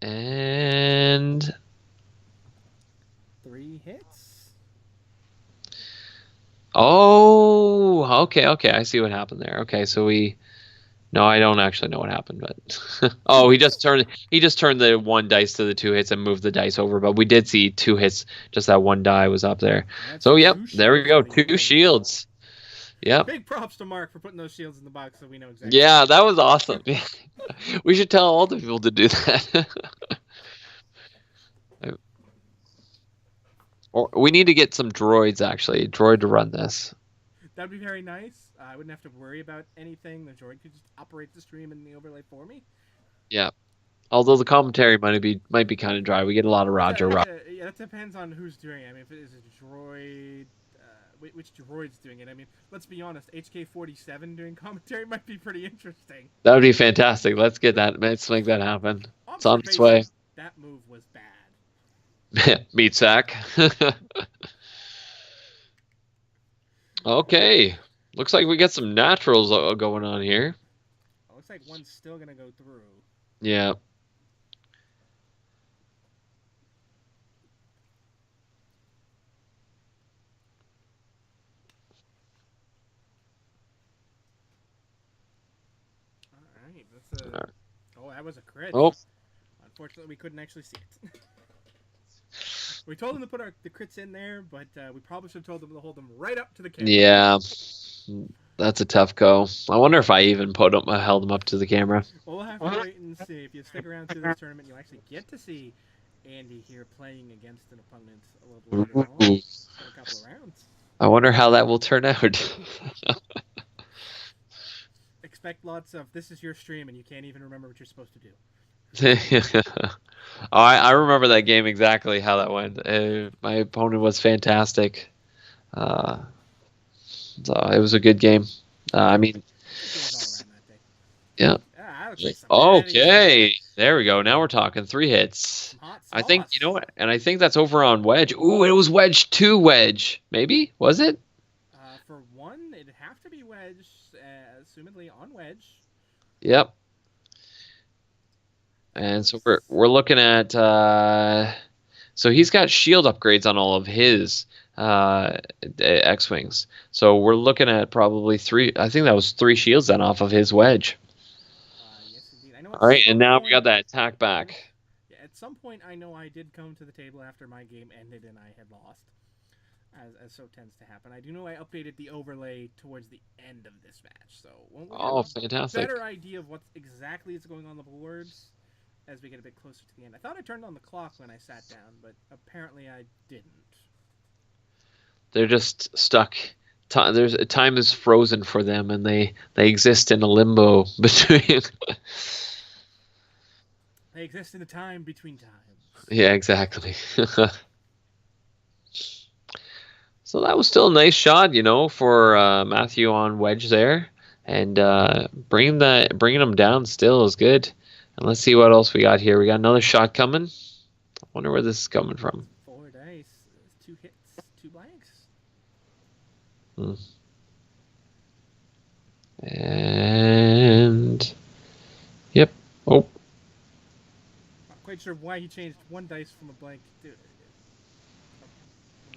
And 3 hits. oh, okay. I see what happened there. Okay, so no, I don't actually know what happened, but oh, he just turned the one dice to the 2 hits and moved the dice over, but we did see 2 hits. Just that one die was up there. That's So yep, 2 there we shields go, on the 2 U-wing. shields. Yep. Big props to Mark for putting those shields in the box, so we know exactly. Yeah, that was awesome. We should tell all the people to do that. Or we need to get some droids actually, droid to run this. That'd be very nice. I wouldn't have to worry about anything. The droid could just operate the stream and the overlay for me. Yeah. Although the commentary might be kind of dry. We get a lot of Roger. Yeah, that depends on who's doing it. I mean, if it is a droid, which droid's doing it? I mean, let's be honest. HK-47 doing commentary might be pretty interesting. That would be fantastic. Let's get that. Let's make that happen. It's on its way. That move was bad. Meat sack. Okay. Looks like we got some naturals going on here. Looks like one's still gonna go through. Yeah. Alright, that's a... Oh, that was a crit. Oh. Unfortunately, we couldn't actually see it. We told them to put the crits in there, but we probably should have told them to hold them right up to the camera. Yeah. That's a tough go. I wonder if I even held them up to the camera. Well, we'll have to wait and see. If you stick around through this tournament, you'll actually get to see Andy here playing against an opponent a little later on in a couple of rounds. I wonder how that will turn out. Expect lots of, this is your stream and you can't even remember what you're supposed to do. Oh, I remember that game exactly how that went. My opponent was fantastic. So it was a good game. I mean, yeah. Okay, there we go. Now we're talking 3 hits. I think, you know what? And I think that's over on Wedge. Ooh, it was Wedge 2 Wedge. Maybe? Was it? For one, it'd have to be Wedge, assumedly on Wedge. Yep. And so we're looking at so he's got shield upgrades on all of his X-Wings. So we're looking at probably 3, I think that was 3 shields then off of his Wedge. Yes, indeed. I know. All right, and now we got that attack back. Yeah, at some point I know I did come to the table after my game ended and I had lost, as so tends to happen. I do know I updated the overlay towards the end of this match, so we'll get fantastic. A better idea of what exactly is going on the boards as we get a bit closer to the end. I thought I turned on the clock when I sat down, but apparently I didn't. They're just stuck. Time is frozen for them, and they exist in a limbo between. They exist in a time between times. Yeah, exactly. So that was still a nice shot, for Matthew on Wedge there, and bringing them down still is good. And let's see what else we got here. We got another shot coming. I wonder where this is coming from. 4 dice, 2 hits, 2 blanks. And yep. Oh. Not quite sure why he changed 1 dice from a blank to.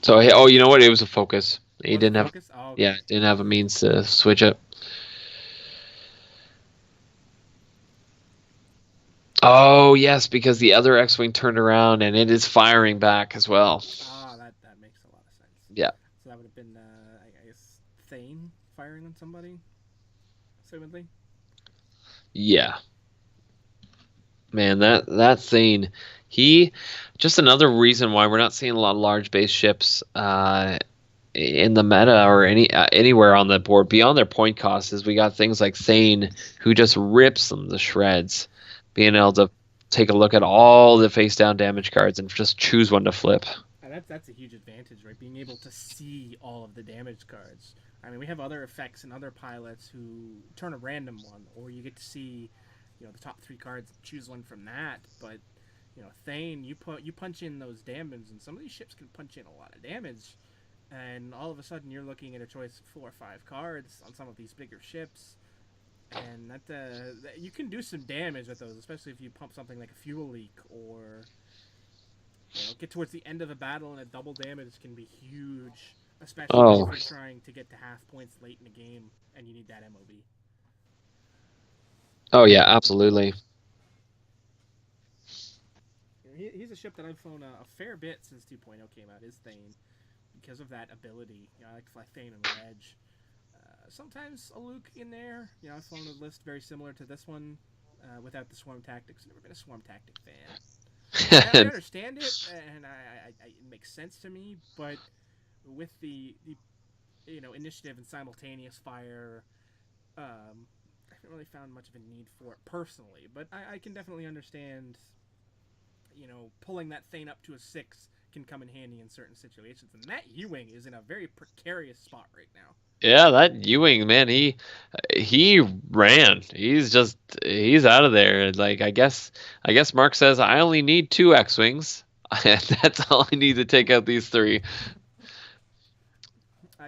So you know what? It was a focus. He didn't have. Oh, okay. Yeah, didn't have a means to switch it. Oh, yes, because the other X-Wing turned around and it is firing back as well. Ah, that makes a lot of sense. Yeah. So that would have been, I guess, Thane firing on somebody, assumedly. Yeah. Man, that Thane, just another reason why we're not seeing a lot of large base ships in the meta or anywhere on the board beyond their point cost is we got things like Thane who just rips them to shreds. Being able to take a look at all the face down damage cards and just choose one to flip. And that's a huge advantage, right? Being able to see all of the damage cards. I mean, we have other effects and other pilots who turn a random one, or you get to see, the top 3 cards and choose one from that. But, Thane, you punch in those damage, and some of these ships can punch in a lot of damage, and all of a sudden you're looking at a choice of 4 or 5 cards on some of these bigger ships. And that you can do some damage with those, especially if you pump something like a fuel leak or get towards the end of a battle and a double damage can be huge, especially if you're trying to get to half points late in the game and you need that MOB. Oh yeah, absolutely. He's a ship that I've flown a fair bit since 2.0 came out, is Thane, because of that ability. I like to fly Thane and Wedge. Sometimes a Luke in there. I've flown a list very similar to this one without the swarm tactics. I've never been a swarm tactic fan. I understand it, and it makes sense to me, but with the initiative and simultaneous fire. I haven't really found much of a need for it personally, but I can definitely understand, pulling that Thane up to a 6 can come in handy in certain situations. And that Ewing is in a very precarious spot right now. Yeah, that Ewing man, he ran. He's out of there. Like I guess Mark says I only need two X-wings. That's all I need to take out these three.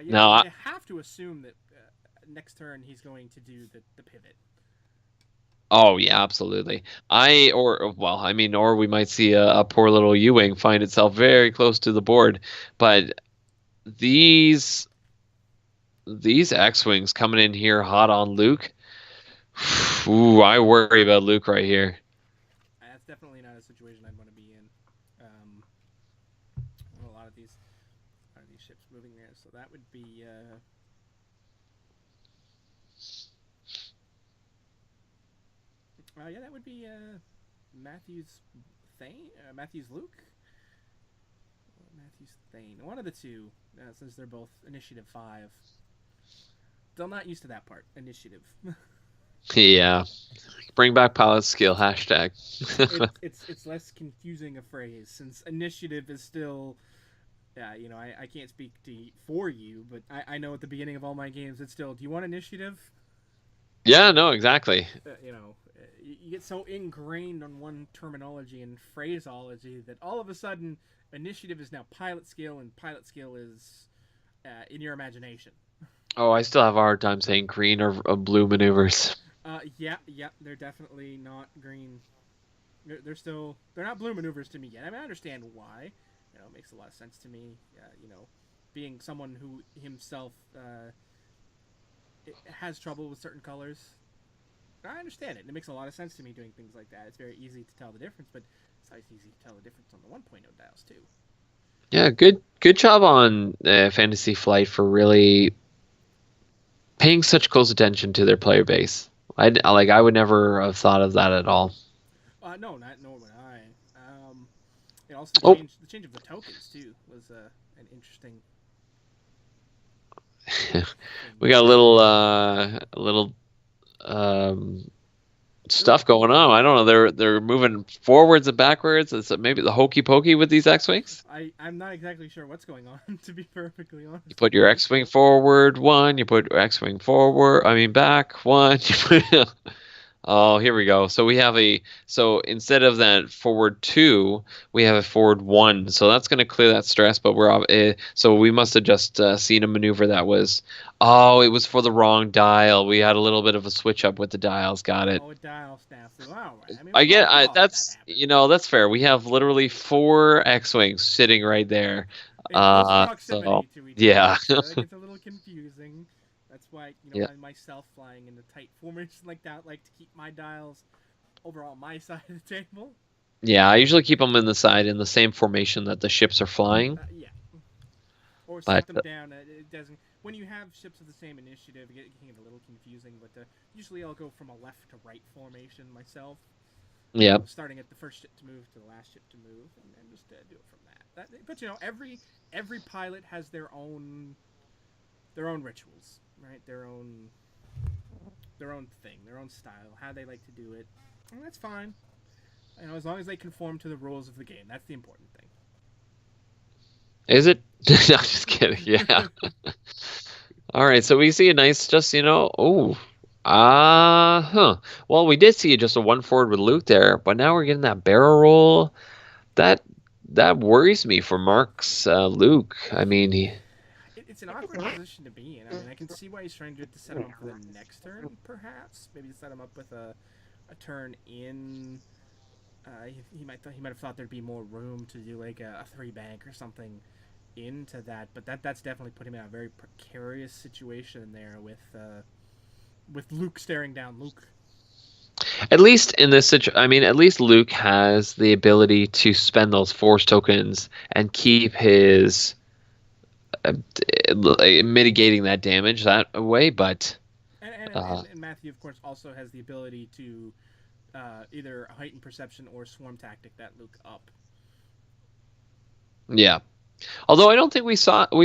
Yeah, Now, you have to assume that next turn he's going to do the pivot. oh yeah, absolutely. Or we might see a poor little Ewing find itself very close to the board. But these these X-wings coming in here hot on Luke. Ooh, I worry about Luke right here. That's definitely not a situation I'd want to be in. A lot of these ships moving there, so that would be yeah, that would be Matthews Matthews Luke, Matthews Thane, one of the two, since they're both initiative 5. Still not used to that part, initiative. Yeah, bring back pilot skill hashtag. It's less confusing a phrase since initiative is still. Yeah, I can't speak for you, but I know at the beginning of all my games it's still. Do you want initiative? Yeah, no, exactly. You get so ingrained on one terminology and phraseology that all of a sudden initiative is now pilot skill, and pilot skill is in your imagination. Oh, I still have a hard time saying green or blue maneuvers. Yeah, they're definitely not green. They're not blue maneuvers to me yet. I mean, I understand why. It makes a lot of sense to me. Being someone who himself has trouble with certain colors, I understand it. It makes a lot of sense to me doing things like that. It's very easy to tell the difference, but it's always easy to tell the difference on the 1.0 dials too. Yeah, good job on Fantasy Flight for really paying such close attention to their player base. I would never have thought of that at all. No, not nor would I. And also Oh, the change of the tokens too was an interesting thing we got there. a little um, stuff going on. I don't know. They're moving forwards and backwards. It's maybe the hokey pokey with these X-wings. I'm not exactly sure what's going on, to be perfectly You honest put with your you. X-wing forward one. You put your X-wing forward. I mean back one. Oh, here we go. So instead of that forward two, we have a forward one. So that's going to clear that stress. But so we must have just seen a maneuver that was. Oh, it was for the wrong dial. We had a little bit of a switch up with the dials. Got it. Oh, a dial snafu. All right. I mean, I get. we've all had that That's happen. that's fair. We have literally four X-wings sitting right there. In close So proximity to each other. yeah, It gets a little confusing. That's why, yeah. I myself flying in a tight formation like that like to keep my dials over on my side of the table. Yeah, I usually keep them in the side in the same formation that the ships are flying. Yeah. Or set But them down. It doesn't. When you have ships of the same initiative, it can get a little confusing. But usually I'll go from a left to right formation myself. yeah, Starting at the first ship to move to the last ship to move, and just do it from that. But every pilot has their own rituals, right? Their own thing, their own style, how they like to do it, and that's fine. As long as they conform to the rules of the game, that's the important is it? No, just kidding. Yeah. thing. All right, so we see a nice, just oh, huh. Well, we did see just a one forward with Luke there, but now we're getting that barrel roll. That that worries me for Mark's Luke. I mean, It's an awkward position to be in. I mean, I can see why he's trying to do it to set him up for the next turn, perhaps. Maybe to set him up with a turn in. He might have thought there'd be more room to do like a 3 bank or something into that, but that's definitely put him in a very precarious situation there with Luke staring down Luke. at least in this situation, I mean, at least Luke has the ability to spend those force tokens and keep his uh, mitigating that damage that way. But And Matthew, of course, also has the ability to either heighten perception or swarm tactic that Luke up. yeah. Although I don't think we've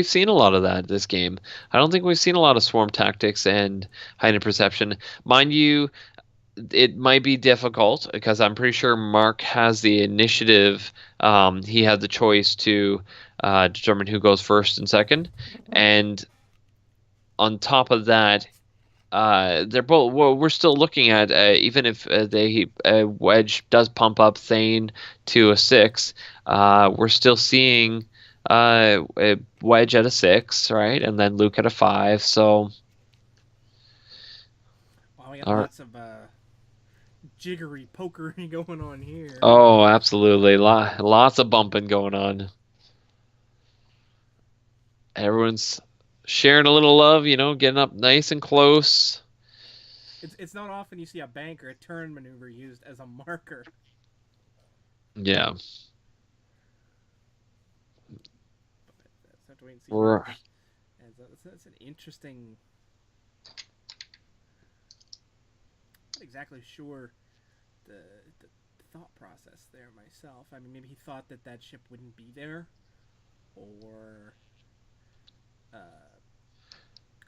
seen a lot of that this game. I don't think we've seen a lot of swarm tactics and heightened perception. Mind you, it might be difficult because I'm pretty sure Mark has the initiative. He had the choice to determine who goes first and second, and on top of that, they're both. Well, we're still looking at even if they Wedge does pump up Thane to a 6, we're still seeing Wedge at a 6, right, and then Luke at a 5. So, Wow, we got all right. lots of jiggery pokery going on here. Oh, absolutely, lots of bumping going on. Everyone's sharing a little love, getting up nice and close. It's not often you see a bank or a turn maneuver used as a marker. Yeah. But that's have to wait and see We're, here. And that's an interesting. Not exactly sure the, the thought process there myself. I mean, maybe he thought that that ship wouldn't be there, or uh,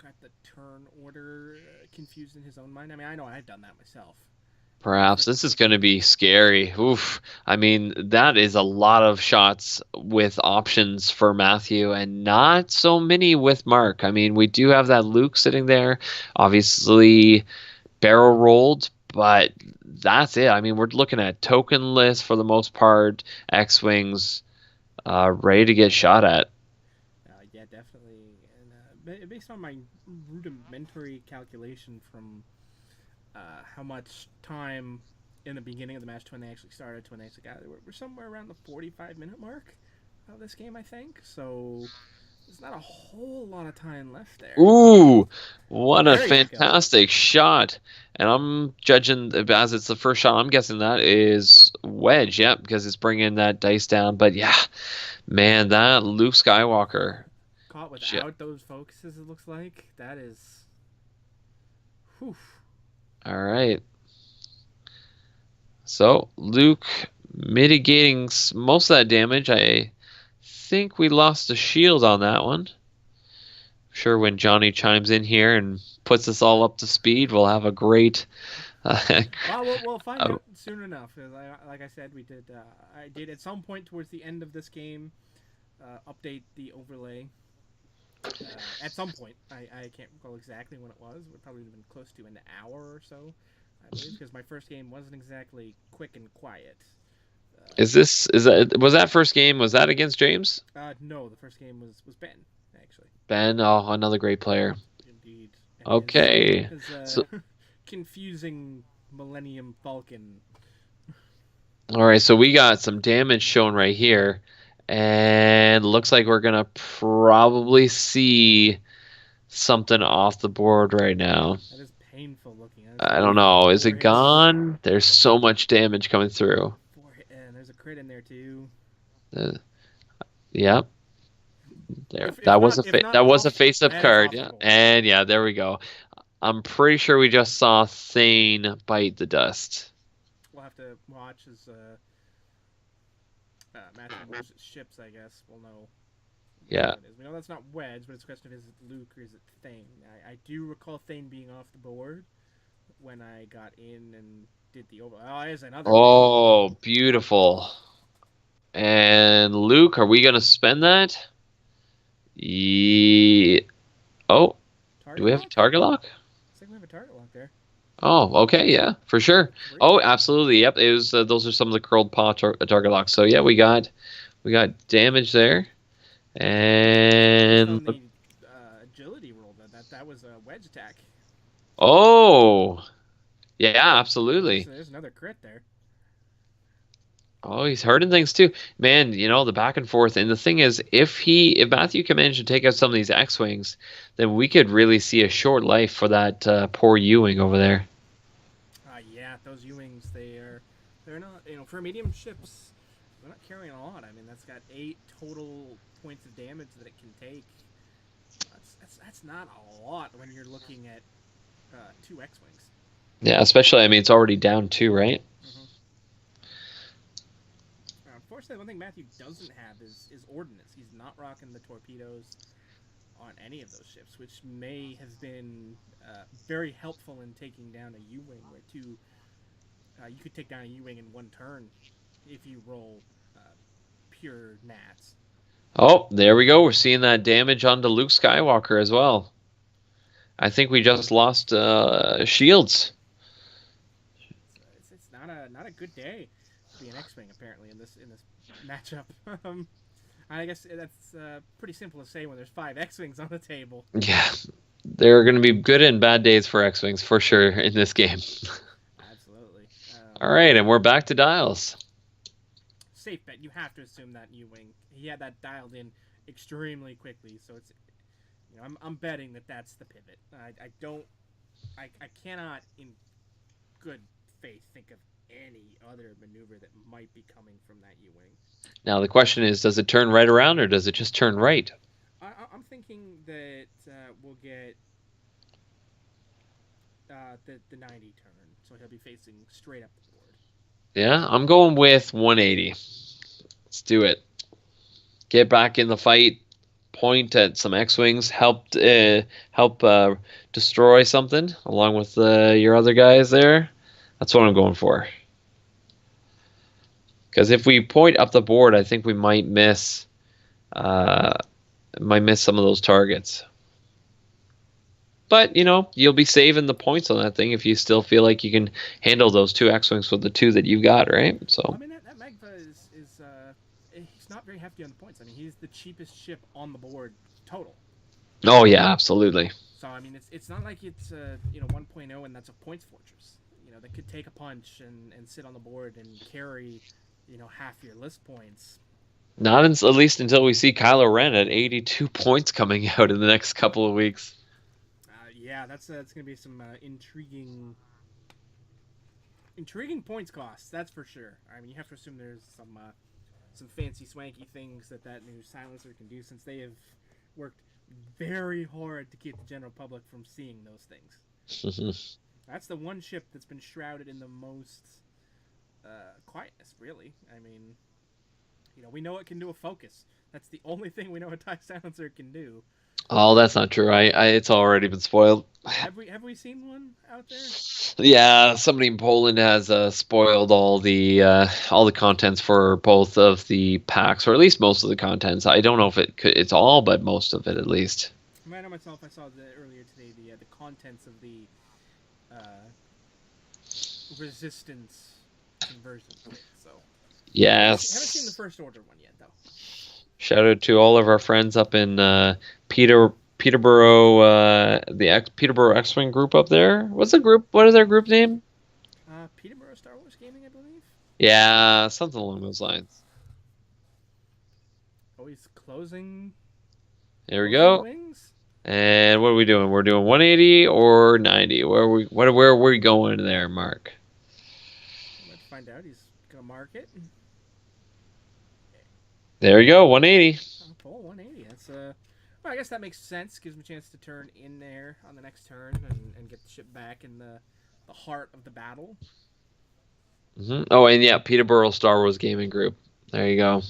got the turn order confused in his own mind. I mean, I know I've done that myself. Perhaps this is going to be scary. Oof. I mean, that is a lot of shots with options for Matthew and not so many with Mark. I mean, we do have that Luke sitting there, obviously barrel rolled, but that's it. I mean, we're looking at tokenless for the most part, X-Wings ready to get shot at. Yeah, definitely. And based on my rudimentary calculation from how much time in the beginning of the match to when they actually started to when they actually got it, we're somewhere around the 45-minute mark of this game, I think. So there's not a whole lot of time left there. Ooh, what a There you go. fantastic shot. And I'm judging as it's the first shot. I'm guessing that is Wedge, yeah, because it's bringing that dice down. But yeah, man, that Luke Skywalker. Caught J- without those focuses, it looks like. That is. Whew. All right. So Luke mitigating most of that damage. I think we lost a shield on that one. Sure, when Johnny chimes in here and puts us all up to speed, we'll have a great. Well, we'll find out soon enough. Like I said, we did. I did at some point towards the end of this game update the overlay. At some point, I can't recall exactly when it was. It would probably have been close to an hour or so, I believe, because my first game wasn't exactly quick and quiet. Was that first game? Was that against James? No, the first game was Ben, actually. Ben, oh, another great player. Indeed. And Okay. his So, confusing Millennium Falcon. all right, so we got some damage shown right here, and looks like we're gonna probably see something off the board right now. That is painful looking. That is I don't like know. Is four it hits. gone? There's so much damage coming through. And there's a crit in there too. Uh, yep. There. If not That was a off, face-up that is card. off the Yeah. board. And yeah, there we go. I'm pretty sure we just saw Thane bite the dust. We'll have to watch as Matthew moves ships. I guess we'll know. Yeah. It is. We know that's not Wedge, but it's a question of is it Luke or is it Thane? I do recall Thane being off the board when I got in and did the over. Oh, there's another. Oh, beautiful. And Luke, are we gonna spend that? Yeah. Oh, do Target we have lock? target lock? Looks like we have a target lock there. Oh, okay, yeah, for sure. Oh, absolutely. Yep, it was. Those are some of the curled paw target locks. So yeah, we got damage there, Based and on the agility roll, that was a wedge attack. oh, yeah, absolutely. There's another crit there. Oh, he's hurting things too, man. The back and forth, and the thing is, if Matthew can manage to take out some of these X-wings, then we could really see a short life for that poor Ewing over there. Yeah, those U-wings, they're not, for medium ships, they're not carrying a lot. I mean, that's got 8 total points of damage that it can take. That's not a lot when you're looking at 2 X-wings. Yeah, especially, I mean, it's already down 2, right? Mm-hmm. Unfortunately, one thing Matthew doesn't have is ordnance. He's not rocking the torpedoes on any of those ships, which may have been very helpful in taking down a U-wing, where you could take down a U-wing in one turn if you roll uh, pure nats. Oh, there we go. We're seeing that damage onto Luke Skywalker as well. I think we just lost shields. It's not a good day to be an X-wing apparently in this matchup. I guess that's pretty simple to say when there's 5 X-wings on the table. Yeah, there are going to be good and bad days for X-wings for sure in this game. Absolutely. All right, and we're back to dials. Safe bet. You have to assume that U-wing. He had that dialed in extremely quickly, so it's I'm betting that that's the pivot. I cannot in good faith think of any other maneuver that might be coming from that U-wing. Now the question is, does it turn right around or does it just turn right? I'm thinking that we'll get the 90 turn, so he'll be facing straight up the board. Yeah, I'm going with 180. Let's do it. Get back in the fight. Point at some X-wings. Help destroy something along with your other guys there. That's what I'm going for. Because if we point up the board, I think we might miss some of those targets. But, you'll be saving the points on that thing if you still feel like you can handle those 2 X-wings with the 2 that you've got, right? So. I mean, that Magva is he's not very hefty on the points. I mean, he's the cheapest ship on the board total. Oh, yeah, absolutely. So, I mean, it's not like it's 1.0 and that's a points fortress. That could take a punch and sit on the board and carry, half your list points. Not at least until we see Kylo Ren at 82 points coming out in the next couple of weeks. Yeah, that's going to be some intriguing points costs. That's for sure. I mean, you have to assume there's some fancy swanky things that new silencer can do, since they have worked very hard to keep the general public from seeing those things. That's the one ship that's been shrouded in the most quietness, really. I mean, we know it can do a focus. That's the only thing we know a TIE silencer can do. Oh, that's not true. It's already been spoiled. Have we seen one out there? Yeah, somebody in Poland has spoiled all the contents for both of the packs, or at least most of the contents. I don't know if it's all, but most of it at least. I know myself. I saw earlier today the contents of the resistance conversion kit. So yes, haven't seen the first order one yet, though. Shout out to all of our friends up in Peterborough, the Peterborough X-Wing group up there. What's the group? What is their group name? Peterborough Star Wars Gaming, I believe. Yeah, something along those lines. Always closing. There we go. Wings. And what are we doing? We're doing 180 or 90. Where are we going there, Mark? Let's find out. He's gonna mark it. There you go, 180. Oh, 180. That's well, I guess that makes sense. Gives him a chance to turn in there on the next turn and get the ship back in the heart of the battle. Mm-hmm. Oh, and yeah, Peterborough Star Wars Gaming Group. There you go.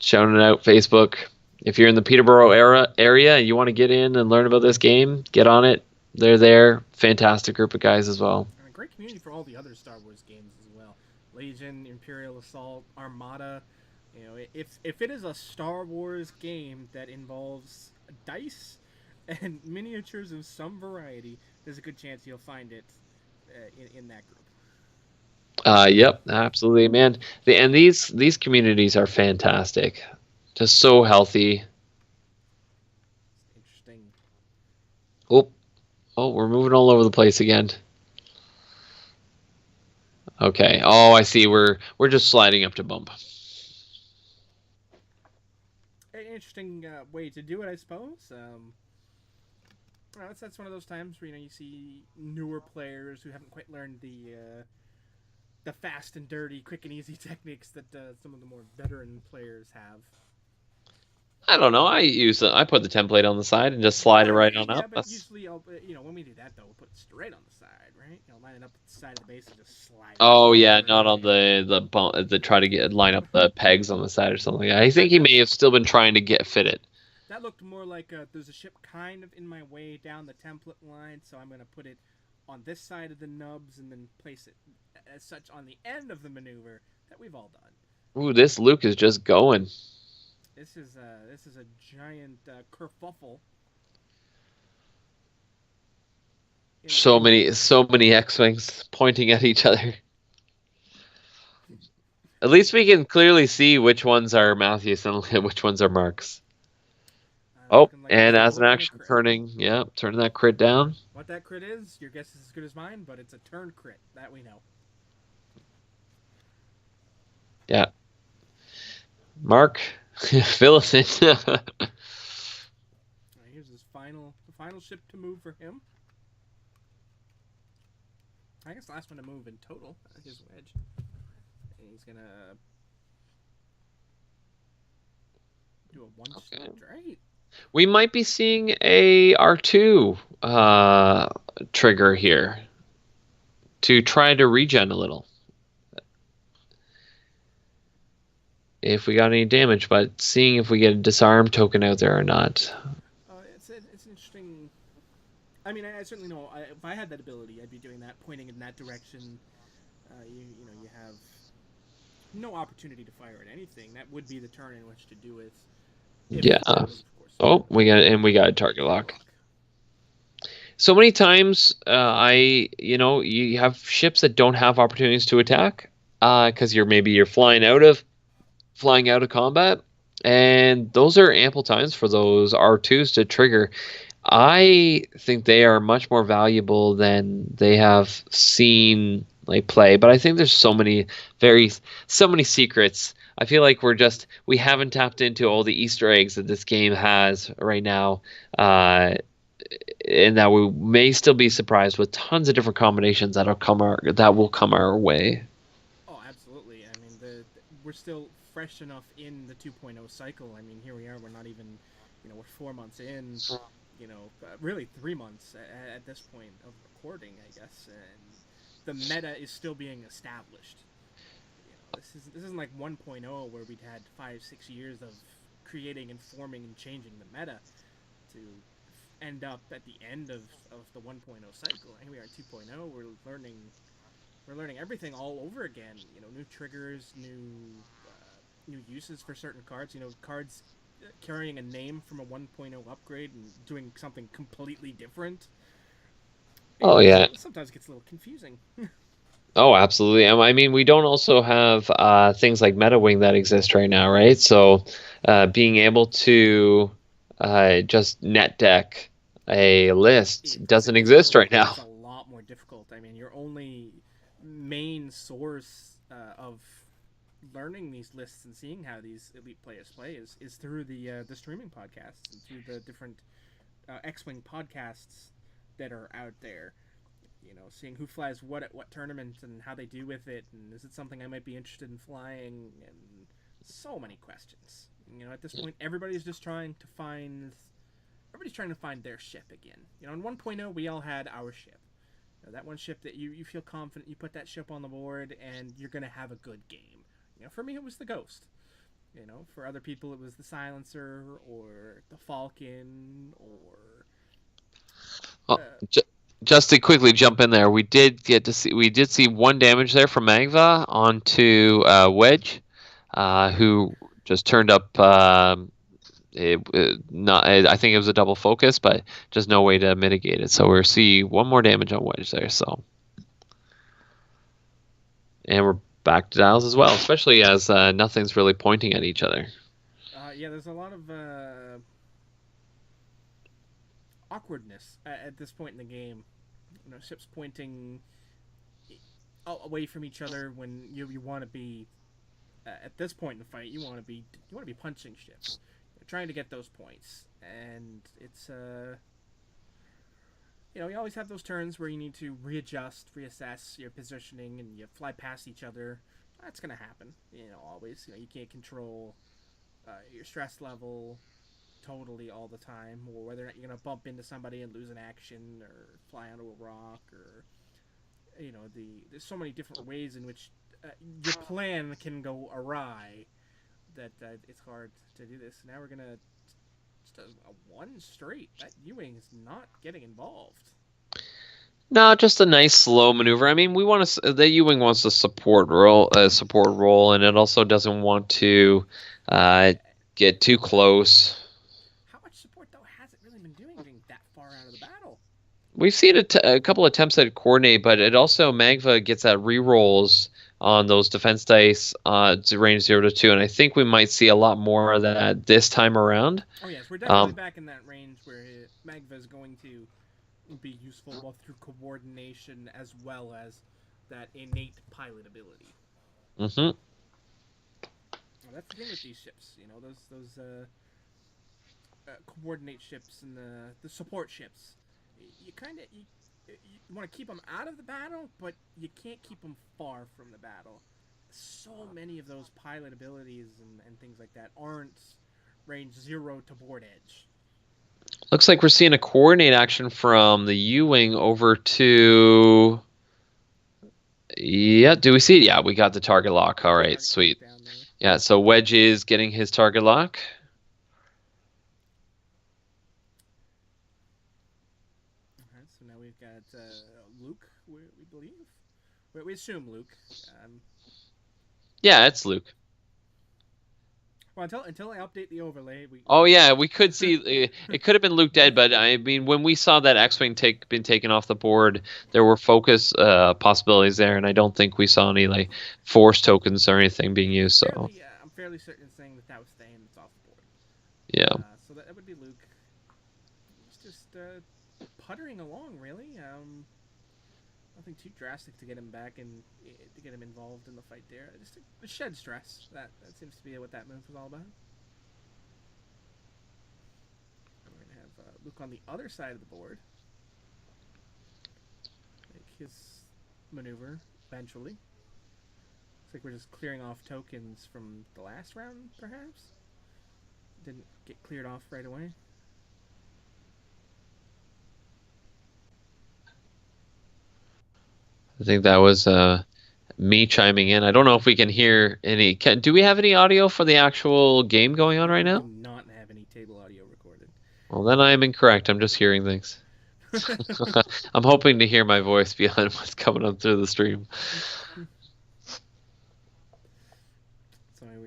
Shouting it out, Facebook. If you're in the Peterborough area and you want to get in and learn about this game, get on it. They're there. Fantastic group of guys as well. And a great community for all the other Star Wars games as well. Legion, Imperial Assault, Armada. If it is a Star Wars game that involves dice and miniatures of some variety, there's a good chance you'll find it in that group. Yep, absolutely, man. These communities are fantastic. Just so healthy. Interesting. Oh, we're moving all over the place again. Okay. Oh, I see. We're just sliding up to bump. Interesting way to do it, I suppose. That's one of those times where you see newer players who haven't quite learned the fast and dirty, quick and easy techniques that some of the more veteran players have. I don't know. I put the template on the side and just Oh, slide it right on yeah, up. but That's usually, when we do that though, we'll put it straight on the side, right? Line it up at the side of the base and just slide it oh right yeah, over. not on the try to get line up the pegs on the side or something. I think That he that may have still been trying to get fit it. that looked more like there's a ship kind of in my way down the template line, so I'm gonna put it on this side of the nubs and then place it as such on the end of the maneuver that we've all done. Ooh, this Luke is just going. This is a giant kerfuffle. So many X-wings pointing at each other. At least we can clearly see which ones are Matthews and which ones are Marks. Oh, Looking like and he's as an developing a action, crit. turning that crit down. What that crit is, your guess is as good as mine, but it's a turn crit. That we know. Yeah, Mark, fill us in. Here's the final ship to move for him. I guess last one to move in total. His wedge. And he's gonna do a one Okay. right. We might be seeing a R2 trigger here to try to regen a little. If we got any damage, but seeing if we get a disarm token out there or not. It's interesting. I mean, I certainly know. If I had that ability, I'd be doing that, pointing in that direction. You have no opportunity to fire at anything. That would be the turn in which to do it. If Yeah. that was, of course, Oh, we got a target lock. So many times, you have ships that don't have opportunities to attack, because you're flying out of combat, and those are ample times for those R2s to trigger. I think they are much more valuable than they have seen like play, but I think there's so many secrets. I feel like we haven't tapped into all the Easter eggs that this game has right now, and that we may still be surprised with tons of different combinations that will come our way. Oh, absolutely. I mean, we're still fresh enough in the 2.0 cycle. I mean, here we are. We're not even, we're 4 months in. Really 3 months at this point of recording, I guess, and the meta is still being established. This isn't like 1.0 where we'd had 5-6 years of creating and forming and changing the meta to end up at the end of the 1.0 cycle. And here we are at 2.0. We're learning everything all over again. New triggers, new uses for certain cards. Cards carrying a name from a 1.0 upgrade and doing something completely different. Oh yeah. Sometimes it gets a little confusing. Oh, absolutely. I mean, we don't also have things like MetaWing that exist right now, right? So, being able to just net deck a list doesn't exist right now. It's a lot more difficult. I mean, your only main source of learning these lists and seeing how these elite players play is through the streaming podcasts and through the different X-wing podcasts that are out there. Seeing who flies what at what tournament and how they do with it, and is it something I might be interested in flying, and so many questions. At this point, everybody's trying to find their ship again. In 1.0, we all had our ship. That one ship that you feel confident, you put that ship on the board, and you're going to have a good game. For me, it was the Ghost. For other people, it was the Silencer or the Falcon or. Oh, just to quickly jump in there, we did see one damage there from Magva onto Wedge, who just turned up. I think it was a double focus, but just no way to mitigate it. So we'll see one more damage on Wedge there. So, and we're back to dials as well, especially as nothing's really pointing at each other. Yeah, there's a lot of awkwardness at this point in the game. Ships pointing away from each other when you want to be at this point in the fight. You want to be punching ships, trying to get those points, and it's you always have those turns where you need to readjust, reassess your positioning, and you fly past each other. That's gonna happen. Always. You can't control your stress level. totally all the time, or whether or not you're gonna bump into somebody and lose an action, or fly onto a rock, or there's so many different ways in which your plan can go awry that it's hard to do this. Now we're gonna just a one straight. That Ewing is not getting involved. No, just a nice slow maneuver. I mean, we want to. The U-wing wants a support role, and it also doesn't want to uh, get too close. How much support though has it really been doing getting that far out of the battle? We've seen a couple attempts at coordinate, but it also Magva gets at rerolls on those defense dice to range 0 to 2, and I think we might see a lot more of that this time around. Oh yes, we're definitely back in that range where Magva is going to be useful both through coordination as well as that innate pilot ability. Mm-hmm. Well, that's the thing with these ships, those coordinate ships and the support ships. You kind of you want to keep them out of the battle, but you can't keep them far from the battle. So many of those pilot abilities and things like that aren't range 0 to board edge. Looks like we're seeing a coordinate action from the U-wing over to. Yeah, do we see it? Yeah, we got the target lock. All right, sweet. Yeah, so Wedge is getting his target lock. Okay, so now we've got Luke, we believe. We assume Luke. Yeah, it's Luke. Well, until I update the overlay, Oh yeah, we could see it could have been Luke dead, but I mean, when we saw that X-wing been taken off the board, there were focus possibilities there, and I don't think we saw any like force tokens or anything being used. So I'm fairly certain saying that was Thane that's off the board. Yeah. So that would be Luke. He's just puttering along, really. Nothing too drastic to get him back and to get him involved in the fight there. Just a shed stress. That seems to be what that move was all about. We're gonna have Luke on the other side of the board. Make his maneuver eventually. Looks like we're just clearing off tokens from the last round, perhaps. Didn't get cleared off right away. I think that was me chiming in. I don't know if we can hear any. Do we have any audio for the actual game going on right now? We do not have any table audio recorded. Well, then I am incorrect. I'm just hearing things. I'm hoping to hear my voice behind what's coming up through the stream.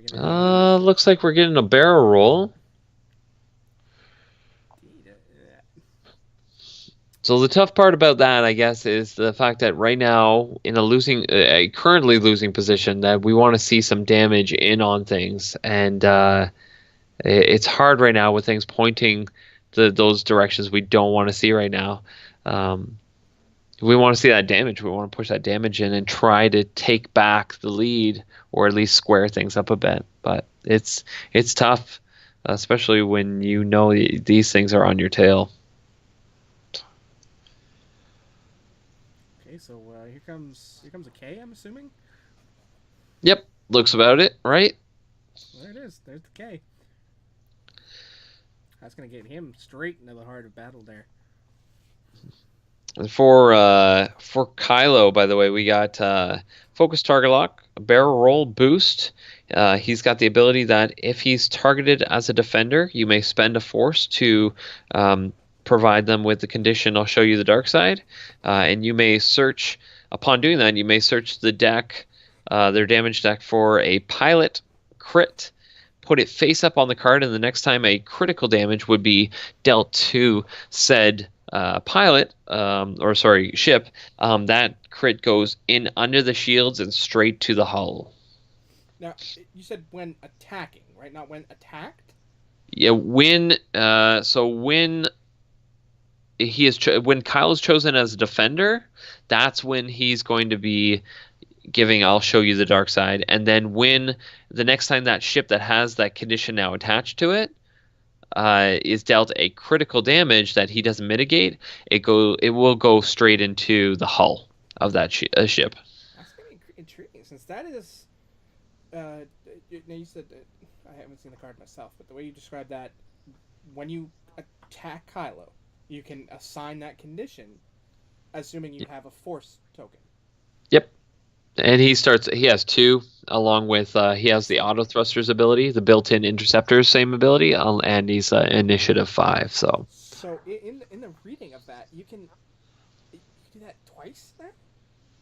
So looks like we're getting a barrel roll. So the tough part about that, I guess, is the fact that right now, in a currently losing position, that we want to see some damage in on things, and it's hard right now with things pointing those directions we don't want to see right now. We want to see that damage. We want to push that damage in and try to take back the lead, or at least square things up a bit. But it's tough, especially when you know these things are on your tail. Okay, so here comes a K, I'm assuming. Yep, looks about it, right? Well, there it is. There's the K. That's gonna get him straight into the heart of battle there. For Kylo, by the way, we got focus target lock, barrel roll boost. He's got the ability that if he's targeted as a defender, you may spend a force to provide them with the condition, I'll show you the dark side. And you may search, upon doing that, you may search the deck, their damage deck, for a pilot crit. Put it face up on the card, and the next time a critical damage would be dealt to said pilot, ship, that crit goes in under the shields and straight to the hull. Now, you said when attacking, right? Not when attacked? Yeah, when when Kyle is chosen as a defender, that's when he's going to be giving I'll show you the dark side. And then when the next time that ship that has that condition now attached to it is dealt a critical damage that he doesn't mitigate, it will go straight into the hull of that ship. That's pretty intriguing, since that is now you said that I haven't seen the card myself, but the way you described that when you attack Kylo, you can assign that condition, assuming you have a Force token. Yep. And he has two, along with he has the auto thrusters ability, the built-in interceptors, same ability, and he's initiative 5. So, So in the reading of that, you can do that twice there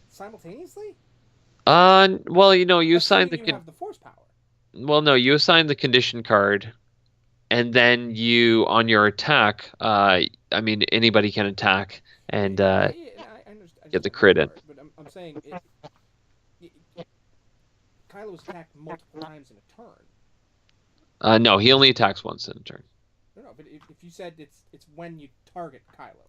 simultaneously, well, you assign assuming the you have the Force power. well, no, you assign the condition card, and then you on your attack. I mean, anybody can attack and Yeah, I get understand the that crit in. part, but I'm saying it, Kylo was attacked multiple times in a turn. No, he only attacks once in a turn. No, but if you said it's when you target Kylo.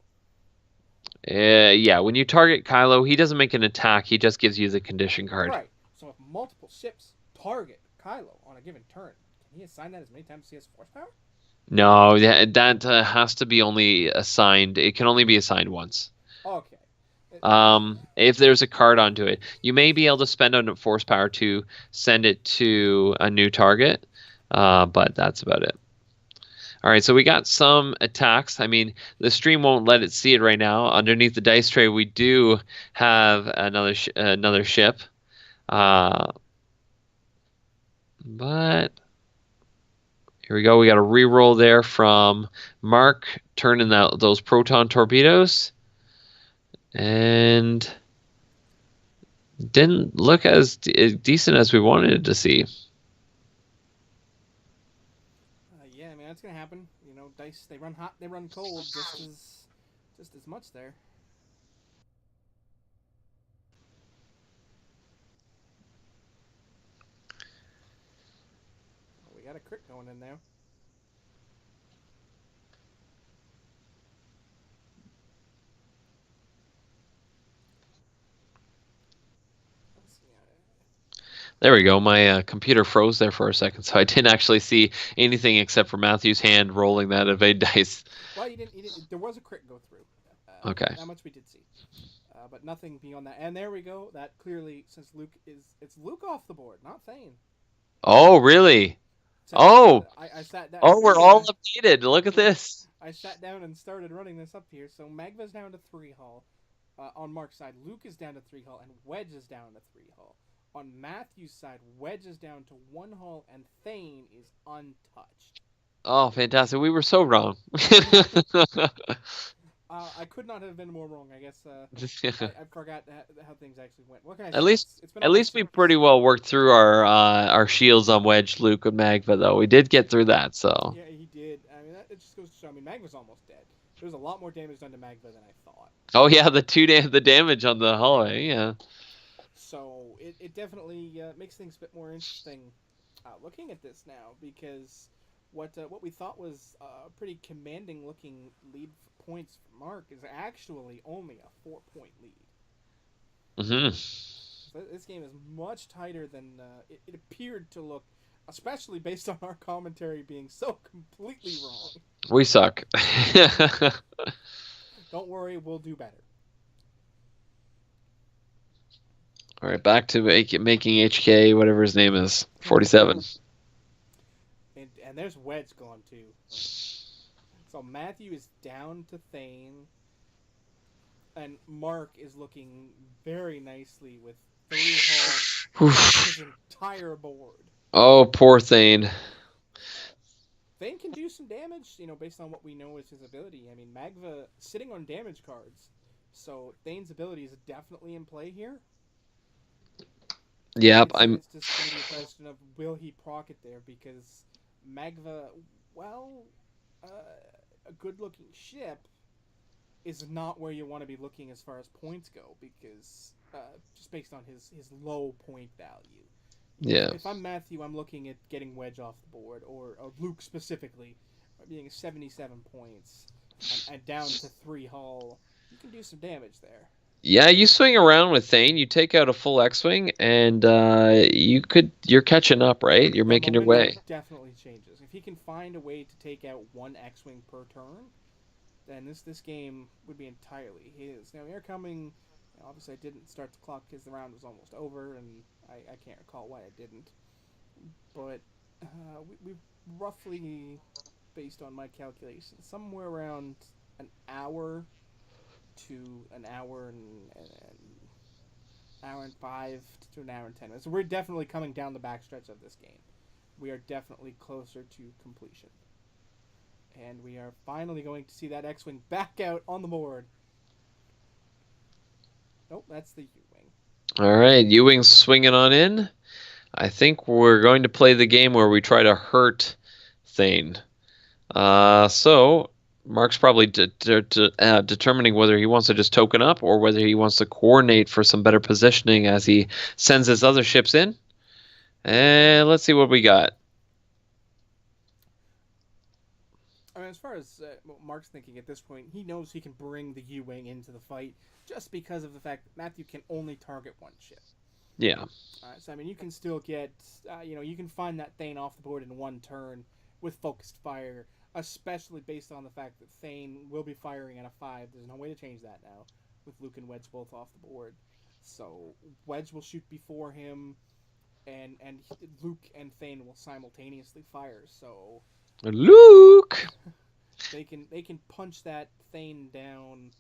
Yeah, when you target Kylo, he doesn't make an attack. He just gives you the condition card. Right. So if multiple ships target Kylo on a given turn, can he assign that as many times as he has Force power? No, that has to be only assigned. It can only be assigned once. Okay. If there's a card onto it, you may be able to spend on force power to send it to a new target, but that's about it. All right, so we got some attacks. I mean, the stream won't let it see it right now. Underneath the dice tray, we do have another ship, but here we go. We got a reroll there from Mark turning those proton torpedoes, and didn't look as decent as we wanted it to see. Yeah, I mean that's gonna happen. You know, dice they run hot, they run cold, just as much there. Oh, we got a crit going in there. There we go. My computer froze there for a second, so I didn't actually see anything except for Matthew's hand rolling that evade dice. Well, you didn't. You didn't there was a crit go through. Okay. That much we did see, but nothing beyond that. And there we go. That clearly, since it's Luke off the board, not Thane. Oh, really? So Oh, I sat down. oh, we're all updated. Look at this. I sat down and started running this up here. So Magva's down to 3 hull. On Mark's side, Luke is down to 3 hull, and Wedge is down to 3 hull. On Matthew's side, Wedge is down to 1 hull, and Thane is untouched. Oh, fantastic. We were so wrong. I could not have been more wrong. I guess I forgot how things actually went. What can I say? At least, It's been at a least we pretty well worked through our shields on Wedge, Luke, and Magva, though. We did get through that, so. Yeah, he did. I mean, it just goes to show. I mean, Magva's almost dead. There was a lot more damage done to Magva than I thought. Oh yeah, the damage on the hallway, yeah. So it definitely makes things a bit more interesting looking at this now, because what we thought was a pretty commanding looking lead for points for Mark is actually only a 4-point lead. Mm-hmm. So this game is much tighter than it appeared to look, especially based on our commentary being so completely wrong. We suck. Don't worry, we'll do better. All right, back to making HK, whatever his name is, 47. And there's Wedge gone too. So Matthew is down to Thane, and Mark is looking very nicely with 3 hull his entire board. Oh, poor Thane. Thane can do some damage, based on what we know is his ability. I mean, Magva sitting on damage cards, so Thane's ability is definitely in play here. Yep, It's just going to be a question of will he proc it there, because Magva, well, a good-looking ship is not where you want to be looking as far as points go, because just based on his low point value. Yeah. If I'm Matthew, I'm looking at getting Wedge off the board, or Luke specifically, being 77 points and down to 3 hull. You can do some damage there. Yeah, you swing around with Thane, you take out a full X-wing, and you're catching up, right? You're making your way. Definitely changes. If he can find a way to take out 1 X-wing per turn, then this game would be entirely his. Now, air coming, obviously I didn't start the clock because the round was almost over, and I can't recall why I didn't. But we've roughly based on my calculations, somewhere around an hour to an hour and 5 to an hour and 10 minutes. So we're definitely coming down the backstretch of this game. We are definitely closer to completion. And we are finally going to see that X-Wing back out on the board. Nope, that's the U-Wing. All right, U-Wing's swinging on in. I think we're going to play the game where we try to hurt Thane. So Mark's probably determining whether he wants to just token up or whether he wants to coordinate for some better positioning as he sends his other ships in. And let's see what we got. I mean, as far as what Mark's thinking at this point, he knows he can bring the U-Wing into the fight just because of the fact that Matthew can only target one ship. Yeah. So, I mean, you can still get, you can find that Thane off the board in one turn with focused fire, especially based on the fact that Thane will be firing at a 5. There's no way to change that now, with Luke and Wedge both off the board. So, Wedge will shoot before him, and Luke and Thane will simultaneously fire. So, Luke! they can punch that Thane down.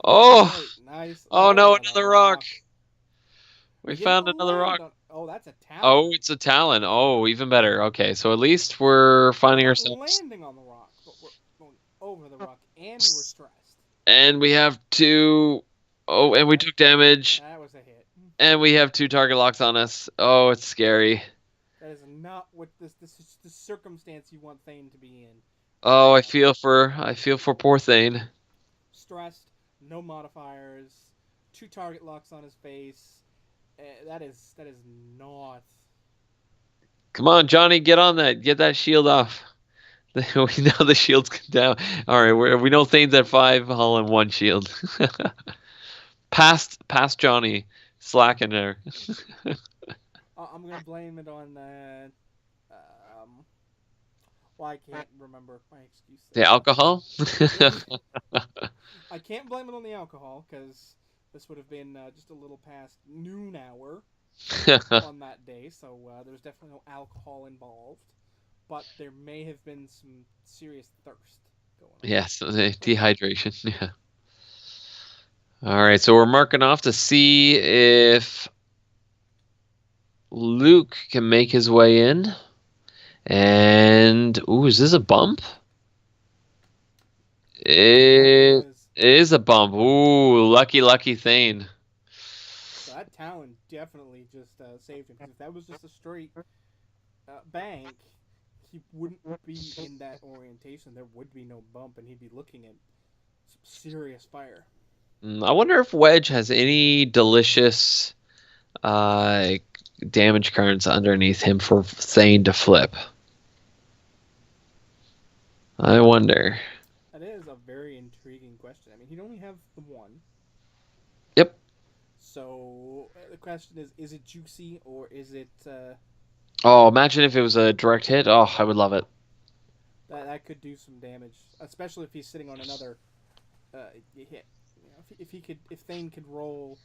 Oh! Right, nice. Oh no, another rock! We found another rock. Oh, that's a Talon. Oh, it's a Talon. Oh, even better. Okay, so at least we're finding ourselves landing on the rock, but we're going over the rock, and we're stressed. And we have 2. Oh, and we took damage. That was a hit. And we have 2 target locks on us. Oh, it's scary. That is not what this circumstance you want Thane to be in. Oh, I feel for poor Thane. Stressed, no modifiers, 2 target locks on his face. That is not. Come on, Johnny, get on that. Get that shield off. We know the shield's down. All right, we know Thane's at 5 hull and 1 shield. past Johnny, slacking there. I'm gonna blame it on well, I can't remember my excuse. The alcohol? I can't blame it on the alcohol because this would have been just a little past noon hour on that day, so there's definitely no alcohol involved. But there may have been some serious thirst going on. Yes, dehydration. Yeah. All right, so we're marking off to see if Luke can make his way in. And ooh, is this a bump? It is a bump. Ooh, lucky Thane. So that Talon definitely just saved him. Because if that was just a straight bank, he wouldn't be in that orientation. There would be no bump, and he'd be looking at some serious fire. I wonder if Wedge has any delicious damage cards underneath him for Thane to flip. I wonder. That is a very intriguing question. I mean, he'd only have the 1. Yep. So the question is it juicy or is it... Oh, imagine if it was a direct hit. Oh, I would love it. That could do some damage, especially if he's sitting on another hit. You know, if Thane could roll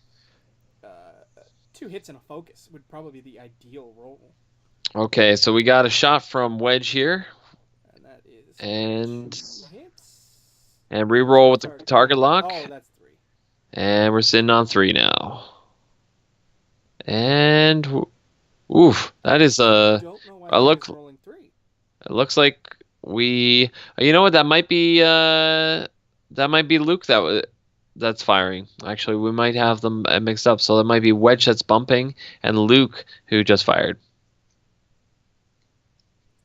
2 hits and a focus, would probably be the ideal roll. Okay, so we got a shot from Wedge here. And that is 2 hits. And reroll with the target lock. Oh, that's 3. And we're sitting on 3 now. And oof, that is a. Don't know why he's rolling 3. It looks like we. You know what? That might be Luke that's firing. Actually, we might have them mixed up. So that might be Wedge that's bumping and Luke who just fired.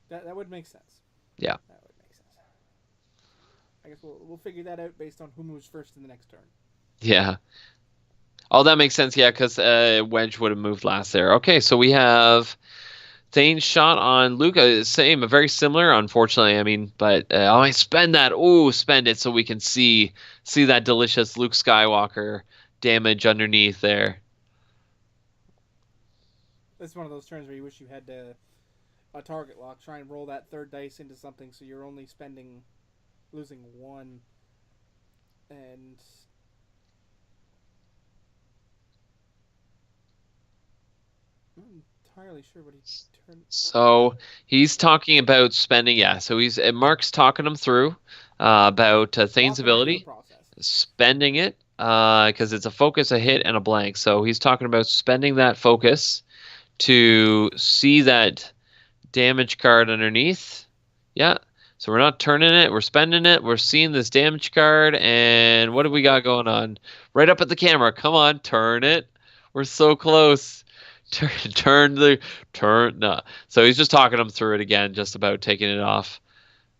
That would make sense. Yeah. That would make sense. I guess we'll figure that out based on who moves first in the next turn. Yeah. Oh, that makes sense. Yeah, because Wedge would have moved last there. Okay, so we have Thane's shot on Luke. Same, very similar, unfortunately. I mean, but I spend that. Ooh, spend it so we can see that delicious Luke Skywalker damage underneath there. It's one of those turns where you wish you had a target lock. Try and roll that 3rd dice into something so you're only losing 1. And entirely sure what he turned. So he's talking about spending. Yeah. So he's Mark's talking him through about Thane's Walk him through the ability, process. spending it because it's a focus, a hit, and a blank. So he's talking about spending that focus to see that damage card underneath. Yeah. So we're not turning it, we're spending it, we're seeing this damage card, and what do we got going on? Right up at the camera. Come on, turn it. We're so close. Turn. No. So he's just talking him through it again, just about taking it off.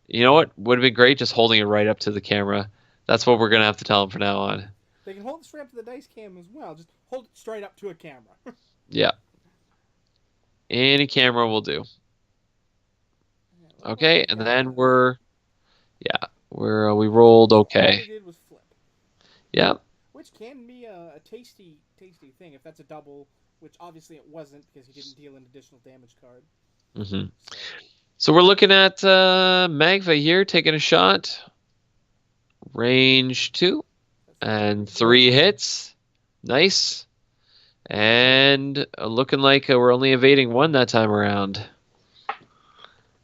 You know what would have been great? Just holding it right up to the camera. That's what we're gonna have to tell him from now on. They can hold it straight up to the dice cam as well. Just hold it straight up to a camera. Yeah. Any camera will do. Okay, and then we rolled okay. All we did was flip. Yeah. Which can be a tasty thing if that's a double, which obviously it wasn't because he didn't deal an additional damage card. Mm-hmm. So we're looking at Magva here taking a shot. Range 2 and 3 hits. Nice. And looking like we're only evading 1 that time around.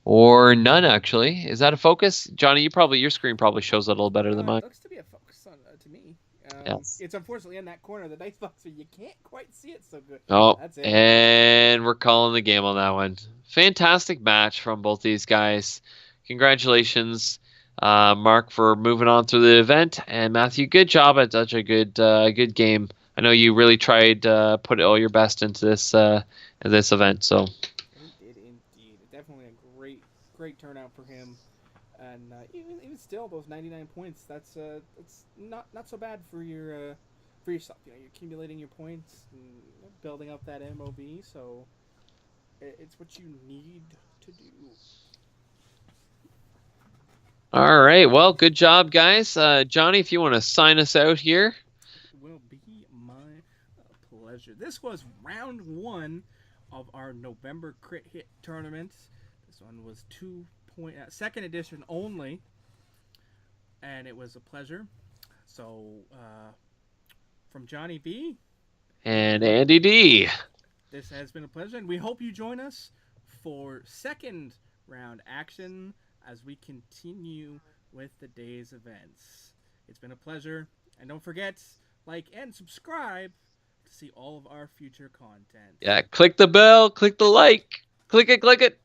Or none, actually. Is that a focus? Johnny, your screen probably shows that a little better than mine. It looks to be a focus on, to me. Yes. It's unfortunately in that corner of the dice box, so you can't quite see it so good. Oh, that's it. And we're calling the game on that one. Fantastic match from both these guys. Congratulations, Mark, for moving on through the event, and Matthew, good job at such a good game. I know you really tried put all your best into this event. So. He did indeed. Definitely a great turnout for him, and even still, those 99 points. That's not so bad for yourself. You know, you're accumulating your points and building up that MOB. So it's what you need to do. All right. Well, good job, guys. Johnny, if you want to sign us out here. It will be my pleasure. This was round 1 of our November Crit Hit tournament. This one was 2.2nd edition only, and it was a pleasure. So, from Johnny B and Andy D, this has been a pleasure, and we hope you join us for second round action as we continue with the day's events. It's been a pleasure, and don't forget, like and subscribe to see all of our future content. Yeah, click the bell, click the like, click it.